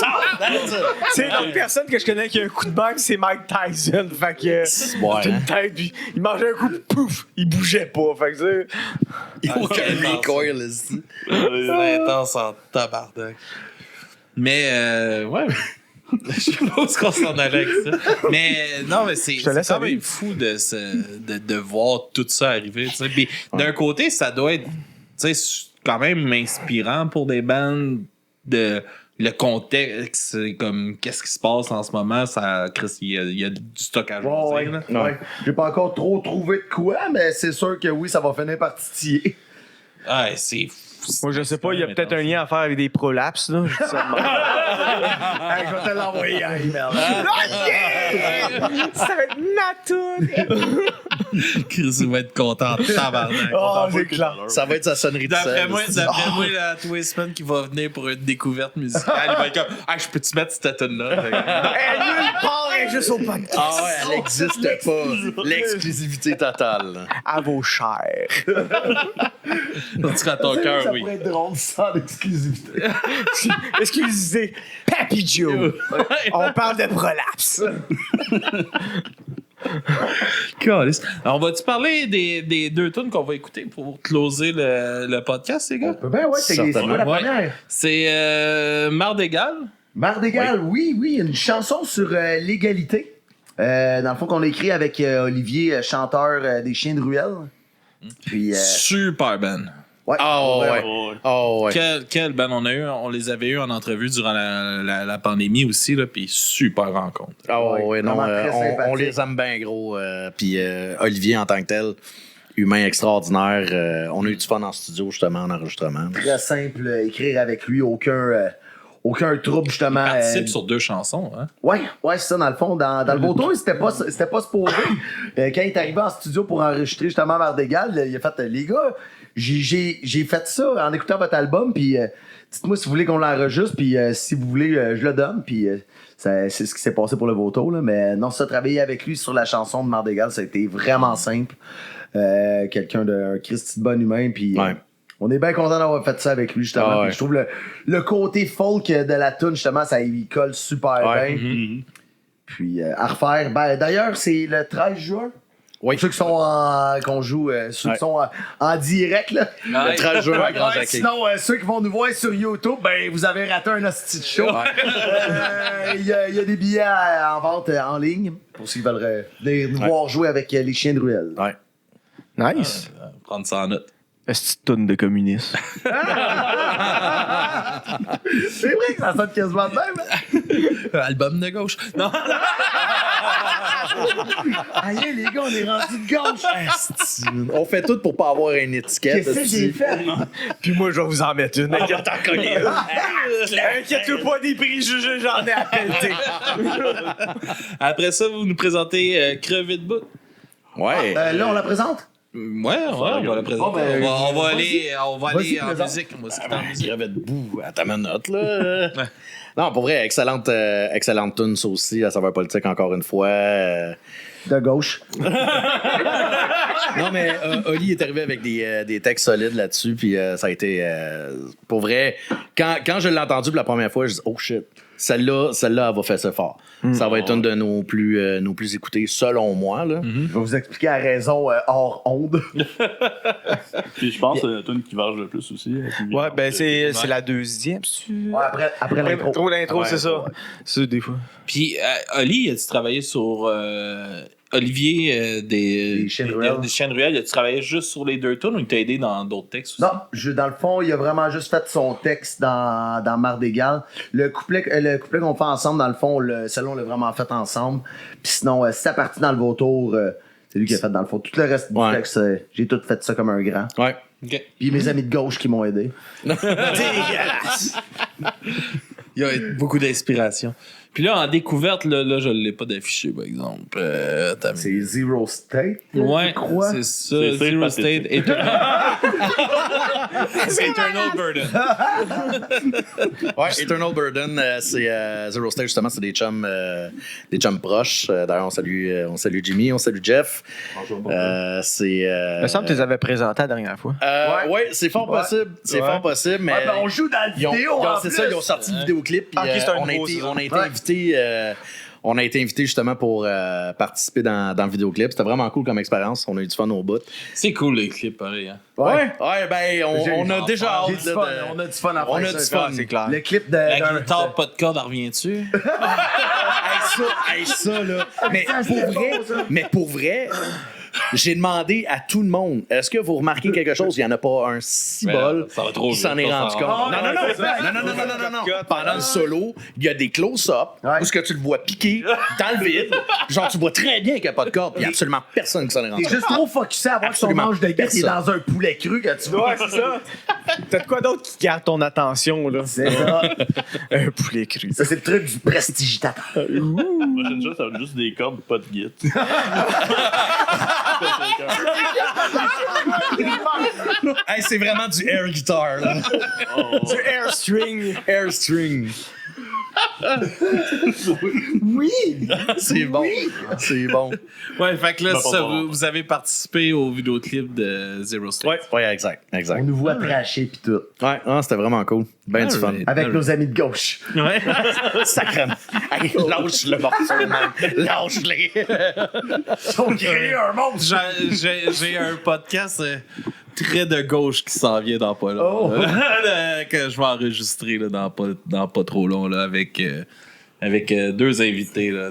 c'est l'autre personne que je connais qui a un coup de bague, c'est Mike Tyson. Fait que. Ouais, c'est une hein. tête, puis il mangeait un coup, pouf, il bougeait pas. Fait que c'est. Il y a aucun recoil ici. c'est intense en tabarnak. Mais, ouais. Je suppose qu'on s'en allait avec ça. Mais, non, mais c'est te laisse quand aller. même fou de voir tout ça arriver. Tu sais. Puis, d'un côté, ça doit être, tu sais, quand même inspirant pour des bandes de. Le contexte, c'est comme qu'est-ce qui se passe en ce moment, ça, Chris, il y a du stock à jouer. Ouais. J'ai pas encore trop trouvé de quoi, mais c'est sûr que oui, ça va finir par titiller. Ouais, c'est fou. Moi, je sais pas, il y a peut-être un lien à faire avec des prolapses, là. Je dis ça de même. Hey, je vais te l'envoyer un email. Ça va être ma toune. Chris, il va être content, tabarnak. Oh, c'est clair. Ça va être sa sonnerie de D'après sel. moi, la Twisman qui va venir pour une découverte musicale, il va être comme « Ah, je peux-tu mettre cette tune-là? » Elle nulle part, elle est juste au podcast. Ah ouais, elle n'existe pas. L'exclusivité totale. À vos chairs. En tout cas, ton cœur, oui. Ça pourrait être drôle sans l'exclusivité. Excusez, Papy Joe. On parle de prolapse. Calice. Alors, on va-tu parler des deux tunes qu'on va écouter pour closer le podcast, les gars? Ben ouais, c'est quoi la Ouais. première? C'est Marre d'égal. Marre d'égal, oui, une chanson sur l'égalité. Dans le fond, qu'on a écrit avec Olivier, chanteur des Chiens de Ruelle. Puis, Super ben. ouais. Oh Ouais. ouais. Oh ouais. Quel band on les avait eu en entrevue durant la pandémie aussi, là, puis super rencontre. Ah ouais, non, vraiment très on sympathique. les aime bien gros. Puis Olivier en tant que tel, humain extraordinaire. On a eu du fun en studio justement, en enregistrement. Très simple, écrire avec lui, aucun trouble justement. Participe sur 2 chansons, hein? Ouais, c'est ça, dans le fond. Dans le beau tour, c'était pas supposé. Quand il est arrivé en studio pour enregistrer justement Marre d'égal, il a fait les gars, j'ai fait ça en écoutant votre album, puis dites-moi si vous voulez qu'on l'enregistre, puis si vous voulez, je le donne, puis c'est ce qui s'est passé pour le Vautour, là. Mais non, ça, travailler avec lui sur la chanson de Marre d'égal, ça a été vraiment simple. Quelqu'un d'un Christy de bon humain, puis. Ouais. On est bien content d'avoir fait ça avec lui, justement. Ah ouais. Puis je trouve le côté folk de la tune, justement, ça y colle super Ouais. bien. Puis à refaire. Ben, d'ailleurs, c'est le 13 juin. Oui. Pour ceux qui sont qu'on joue, ceux qui sont en direct, là. Le 13 juin à Grand Ouais, Jacquet. sinon, ceux qui vont nous voir sur YouTube, ben, vous avez raté un hostie de show. Il y a des billets en vente en ligne pour ceux qui veulent venir nous voir jouer avec les Chiens de Ruelle. Ouais. Nice. Prendre ça en note. Est-ce que tonne de communistes? C'est vrai que ça sonne quasiment de même, hein? Album de gauche. Non. Aïe, les gars, on est rendu de gauche. On fait tout pour pas avoir une étiquette. Qu'est-ce que j'ai fait? Puis moi, je vais vous en mettre une. Inquiète-toi pas des préjugés, j'en ai à pelleter. Après ça, vous nous présentez Crevé de bout. Ouais. Là, on la présente? Ouais, on va la présenter. Bon, ben, on va aller Vas-y, en présente. musique. On va s'écouter en musique. Crevait debout à ta manotte, là. Non, pour vrai, excellente tune, ça aussi, à savoir politique, encore une fois. De gauche. Non, mais Oli est arrivé avec des textes solides là-dessus, puis ça a été... pour vrai, quand je l'ai entendu pour la première fois, je dis « Oh shit, celle-là, elle va faire ça fort. Ça va être une de nos plus écoutées, selon moi. » là. Je vais vous expliquer la raison hors onde. Puis je pense que c'est la tune qui varge le plus aussi. Ouais, ben c'est la deuxième. Ouais, après l'intro. L'intro, c'est ça. Ouais. C'est des fois. Puis, Oli, as-tu travaillé sur Olivier des Chiens de Ruelle. des Chiens de Ruelle? As-tu travaillé juste sur les 2 tunes ou il t'a aidé dans d'autres textes aussi? Non, dans le fond, il a vraiment juste fait son texte dans Marre d'égal. Le couplet qu'on fait ensemble, dans le fond, celui-là, on l'a vraiment fait ensemble. Puis sinon, si ça partit dans le vautour, c'est lui qui a fait dans le fond. Tout le reste du texte, j'ai tout fait ça comme un grand. Ouais. OK. Puis mes amis de gauche qui m'ont aidé. Dégueulasse! Il y a beaucoup d'inspiration. Puis là, en découverte, là je ne l'ai pas d'affiché, par exemple. C'est Zero State. Ouais, je crois. c'est ça. C'est Zero pathétique. State. Eternal Burden. Ouais, Eternal Burden, c'est Zero Stage, justement, c'est des chums proches. D'ailleurs, on salue Jimmy, on salue Jeff. C'est. Il me semble que tu les avais présentés la dernière fois. Ouais, c'est fort possible. C'est fort possible, mais. Ouais, ben, on joue dans la vidéo. c'est ça, ils ont sorti le vidéoclip. Puis, Ok, c'est un on a nouveau, été, ça. on a été invités. On a été invités justement pour participer dans le vidéoclip. C'était vraiment cool comme expérience. On a eu du fun au bout. C'est cool, les clips, pareil. Hein? Ouais, ben, on a déjà hâte. J'ai du là, fun. de- On a du fun à faire. On a ça, du fun, c'est clair. Le clip de. La d'un- guitare, pas de corde, elle revient-tu? ça, là. Mais Ça, c'est pour vrai, bon, ça. mais pour vrai, j'ai demandé à tout le monde, est-ce que vous remarquez quelque chose? Il n'y en a pas un cibole Ça va trop qui vite, s'en est ça rendu s'en compte. rend. Non. Pendant le solo, il y a des close-up Ouais. où ce que tu le vois piquer dans le vide. Genre, tu vois très bien qu'il n'y a pas de corde, puis il n'y a absolument personne qui s'en est rendu T'es compte. juste trop focusé à voir que son Absolument manche de guette est personne. dans un poulet cru que tu vois. Ouais, c'est ça. T'as de quoi d'autre qui garde ton attention, là? C'est ça. Un poulet cru. Ça, c'est le truc du prestigitateur. La prochaine chose, ça va être juste des cordes, pas de guitare. Hey, c'est vraiment du air guitar, là. Du airstring. Airstring. Oui. C'est bon. C'est bon. Ouais, fait que là, Ben, ça, bon. vous avez participé au vidéoclip de Zero Straight. Ouais, exact. On nous voit trasher pis tout. Ouais, non, c'était vraiment cool. Ben du fun. Alright. Avec nos amis de gauche. Ouais. Sacrément. Hey, lâche le morceau, man. Lâche-les. Ils ont créé un monstre. J'ai un podcast très de gauche qui s'en vient dans pas long. Oh. Que je vais enregistrer là, dans pas trop long là, avec deux invités là,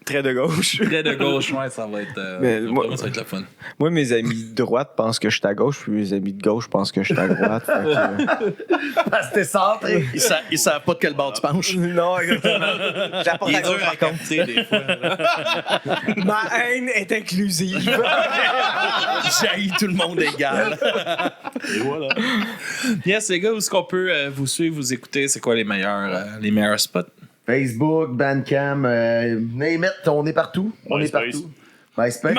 Très de gauche. très de gauche. Ouais, ça va être, Mais moi- vraiment, ça va être le fun. Moi, mes amis de droite pensent que je suis à gauche, puis mes amis de gauche pensent que je suis à droite. Fait que, Parce que t'es centré. Ils savent pas de quel bord tu penches. Non, exactement. J'apporte Il à est dur gauche, à par contre. capter des fois. Ma haine est inclusive. J'haïs tout le monde égal. Et voilà. Yes, les gars, où est-ce qu'on peut vous suivre, vous écouter? C'est quoi les meilleurs spots? Facebook, Bandcamp, name it, on est partout. On est MySpace. partout. MySpace.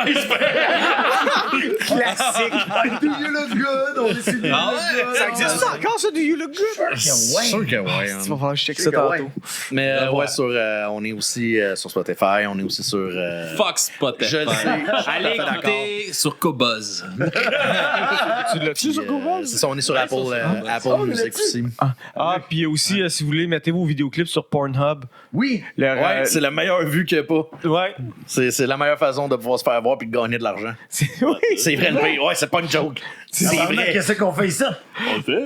Classique. Do you look good? On est sur Do You Ah Look ouais, Good. Ça existe encore, ça, du You Look Good? Sûr que ouais. Il va falloir que je check ça Sûr que ouais. tantôt. Mais Ouais. ouais, on est aussi sur Spotify, on est aussi sur. Fox Spotify. Je le sais. Allez Tout à fait écouter sur Cobuzz. Tu l'as-tu sur Google? C'est ça, on est sur Apple, Apple on Music l'a-tu? aussi. Ah, puis aussi, si vous voulez, mettez vos vidéoclips sur Pornhub. Oui. Ouais, c'est la meilleure vue qu'il n'y a pas. Ouais. C'est la meilleure façon de pouvoir se faire voir puis de gagner de l'argent. Oui. C'est vrai le pire. Ouais, c'est pas une joke. C'est vrai. Qu'est-ce qu'on fait ça? On le fait?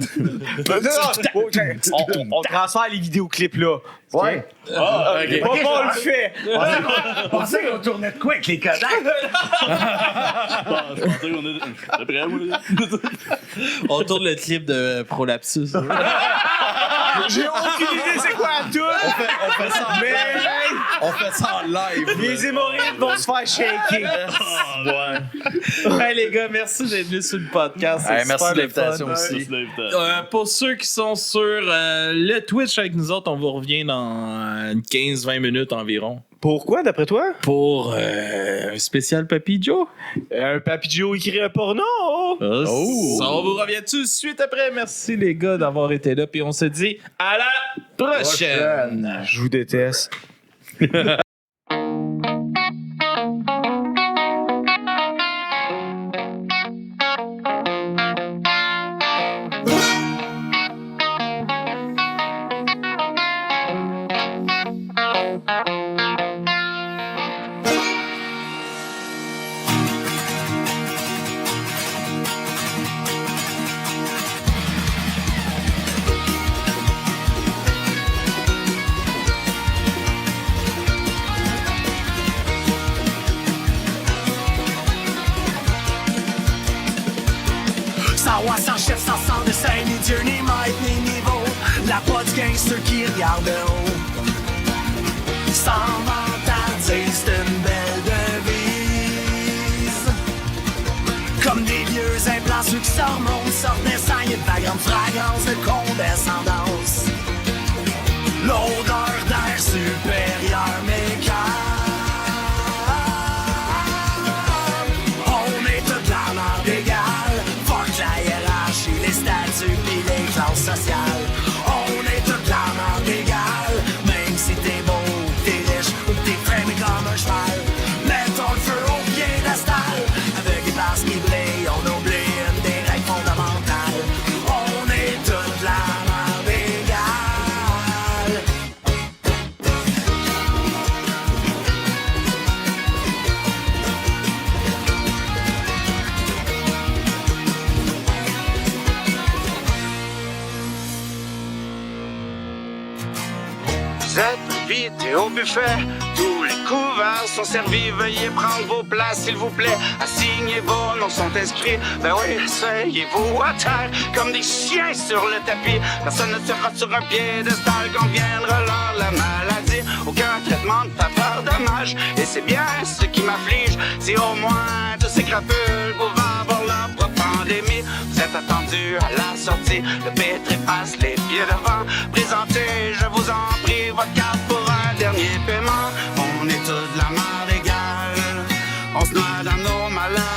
On transfère les vidéoclips là. Ouais. Ah, Ok. Pas on le fait. On pensait qu'on tournait de quoi avec les Kodak? je pensais qu'on était prêt, moi. On tourne le clip de Prolapsus. J'ai aucune idée c'est quoi à tout. On fait ça en Mais on fait ça en live. les hémorroïdes vont se faire shaker. Ouais. Hey les gars, merci d'être venus sur le podcast. C'est Hey, merci super de le l'invitation fun. aussi. C'est l'invitation. Pour ceux qui sont sur le Twitch avec nous autres, on vous revient dans 15-20 minutes environ Pourquoi, d'après toi? pour un spécial Papy Joe. Un Papy Joe écrit un porno. Ça, on vous revient tout de suite après. Merci les gars d'avoir été là. Puis on se dit à la prochaine. Je vous déteste. Sans chef, sans dessin, ni Dieu, ni maître, ni niveau. La pas du gangster qui regarde de haut. Sans vantardier, c'est une belle devise. Comme des vieux implants, ceux qui sortent, montent, sortent, descendent. Y'a de la grande fragrance de condescendance. L'odeur d'air supérieur, mais on est toute la merde égale. Fuck la hiérarchie, les statuts pis les classes sociales. On est toute la merde égale. Même si t'es beau, t'es riche ou t'es frémé comme un cheval. Mettons le feu au piédestal. Avec des places qui brillent, on oublie une des règles fondamentales. On est toute la merde égale. Vous êtes invités au buffet, tous les couverts sont servis. Veuillez prendre vos places, s'il vous plaît. Assignez vos noms sont inscrits. Ben oui, asseyez-vous à terre comme des chiens sur le tapis. Personne ne sera sur un piédestal quand viendra l'heure de la maladie. Aucun traitement de faveur dommage. Et c'est bien ce qui m'afflige. Si au moins tous ces crapules pouvaient avoir leur propre pandémie. Vous êtes attendus à la sortie. Le pétré passe les pieds devant. Présentez, je vous en prie, votre carte pour un dernier paiement. On est tous de la merde égale. On se noie dans nos malheurs.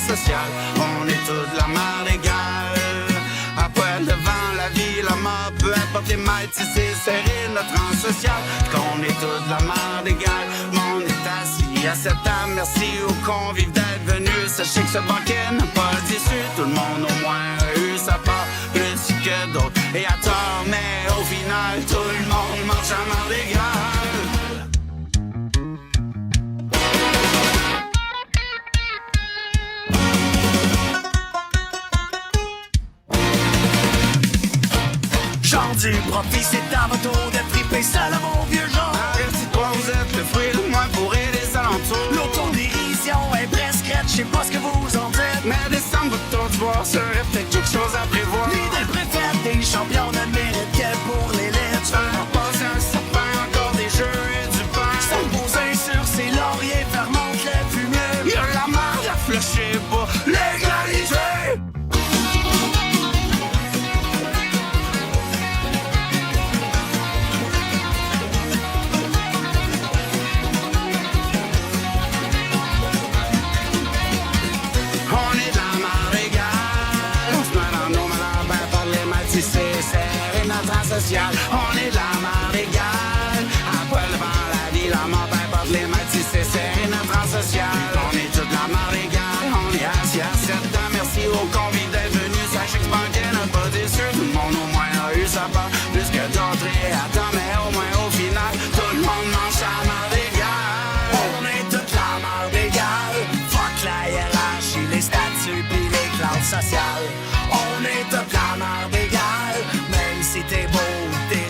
sociale. On est tous de la merde égale. À poil devant la vie, la mort, peu importe les maîtres, si c'est serré notre rang social. Qu'on est tous de la merde égale. On est assis à cette table, merci aux convives d'être venus. Sachez que ce banquet n'a pas déçu. Tout le monde au moins a eu sa part, plus que d'autres. Et à tort, mais au final, tout le monde mange à merde égale. Genre du profit, c'est à votre tour de triper seul à mon vieux genre. Arrêtez de quoi vous êtes le fruit le moins bourré des alentours. L'autodérision est presque crête, je sais pas ce que vous en dites. Mais descendre votre tour d'ivoire serait peut-être quelque chose à prévoir. L'idée préférée des champions ne mérite que pour l'élite. Tu veux en passer un sapin, encore des jeux et du pain. Sans poser sur ses lauriers, faire monter le fumier. Y'a la marde à flusher pour légaliser. On est de la marde égale. À poil devant la vie, la mort, peu importe les maîtres, si c'est serré notre rang social. On est toute la marde égale. On est assis à 7 ans. Merci aux convives d'être venus. Sachez que ce banquet n'a pas déçu. Tout le monde au moins a eu sa part, plus que d'autres. Et attends, mais au moins au final, tout le monde mange sa marde égale. On est toute la marde égale. Fuck la hiérarchie, les statuts pis les classes sociales. On est toute la marde égale. Même si t'es beau, t'es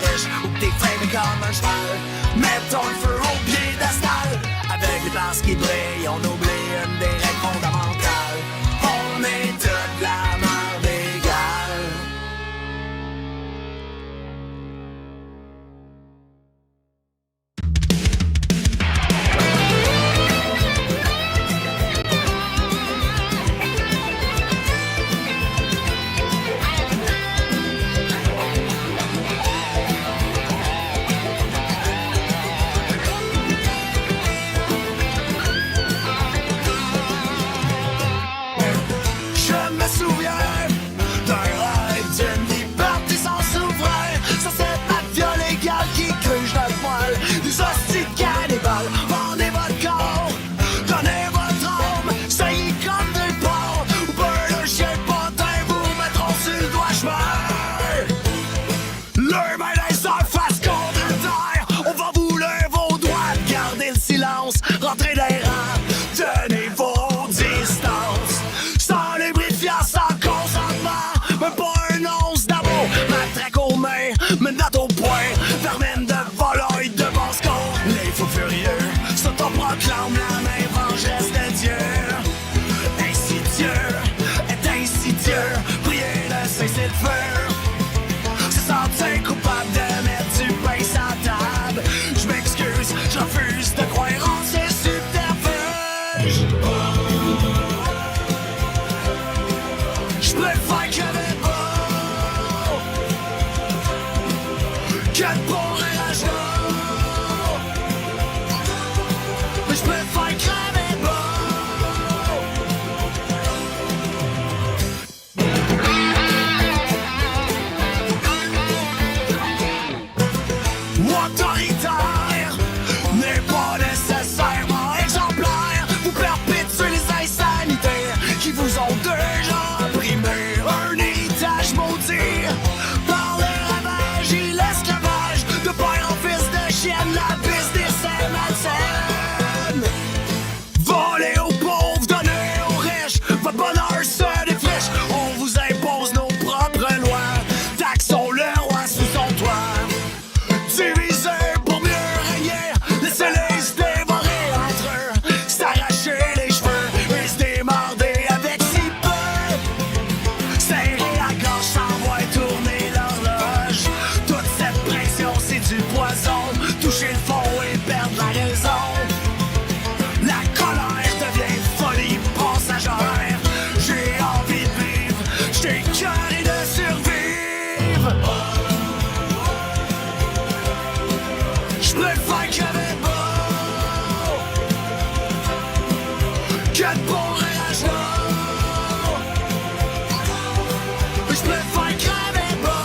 J'préfère crever beau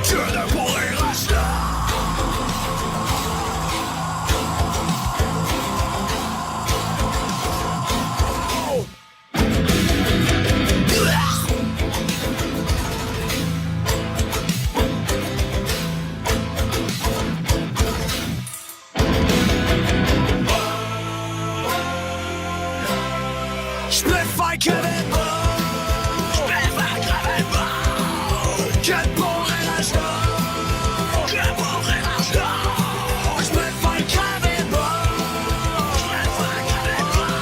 que de mourir à genoux. J'préfère crever beau, j'préfère crever beau que de mourir à genoux, que de mourir à genoux. J'préfère crever beau, j'préfère crever beau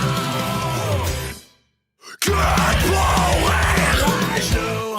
que de mourir à genoux.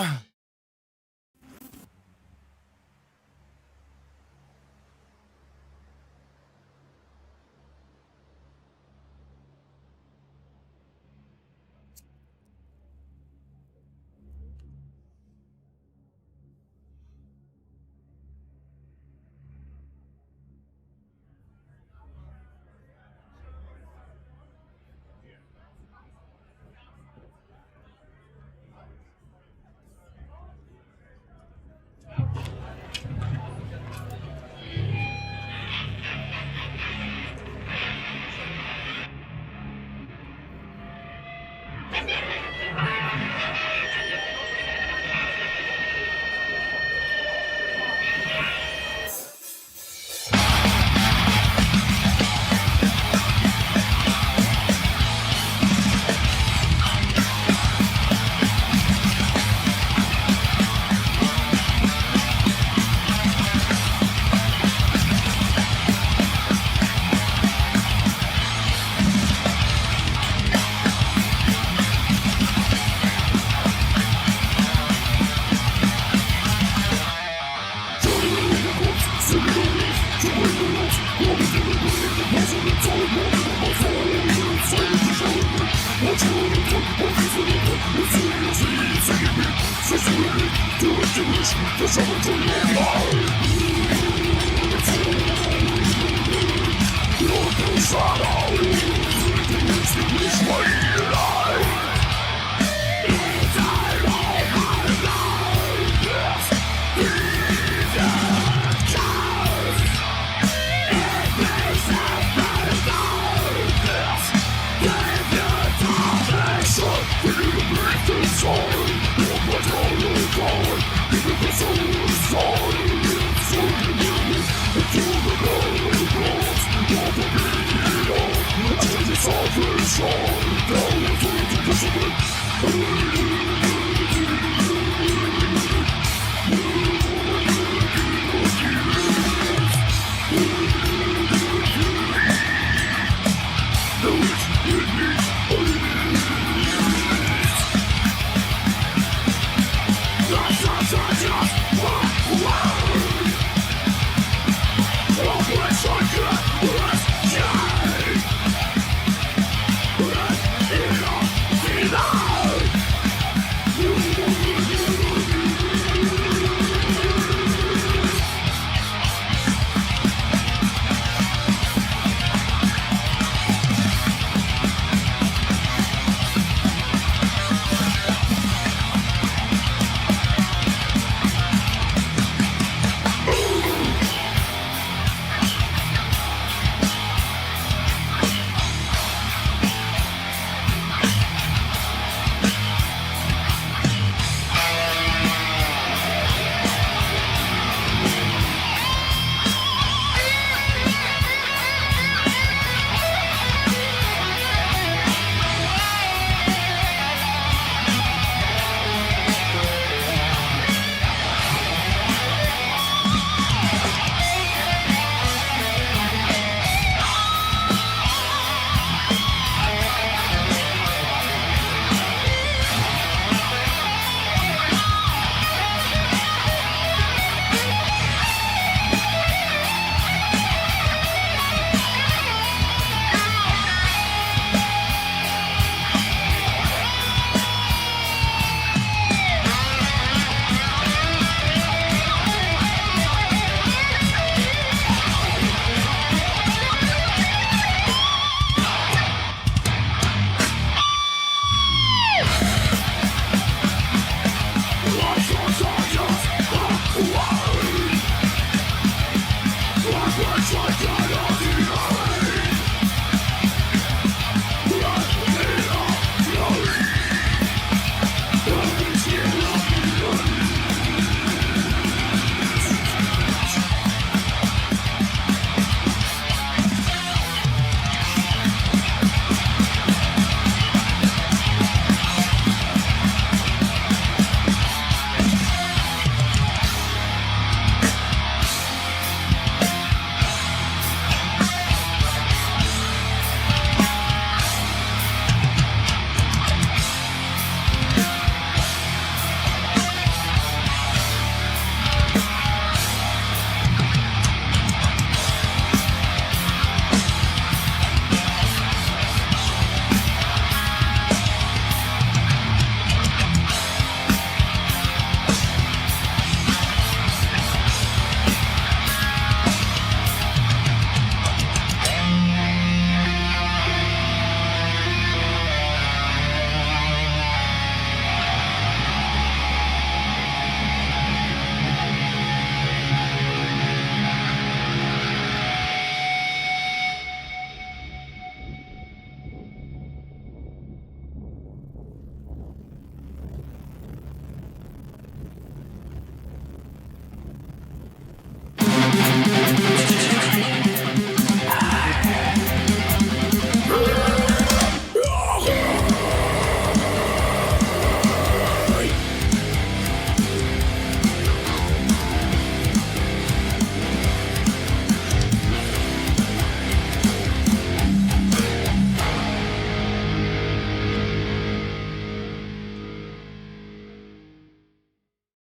Salvation, now we're going to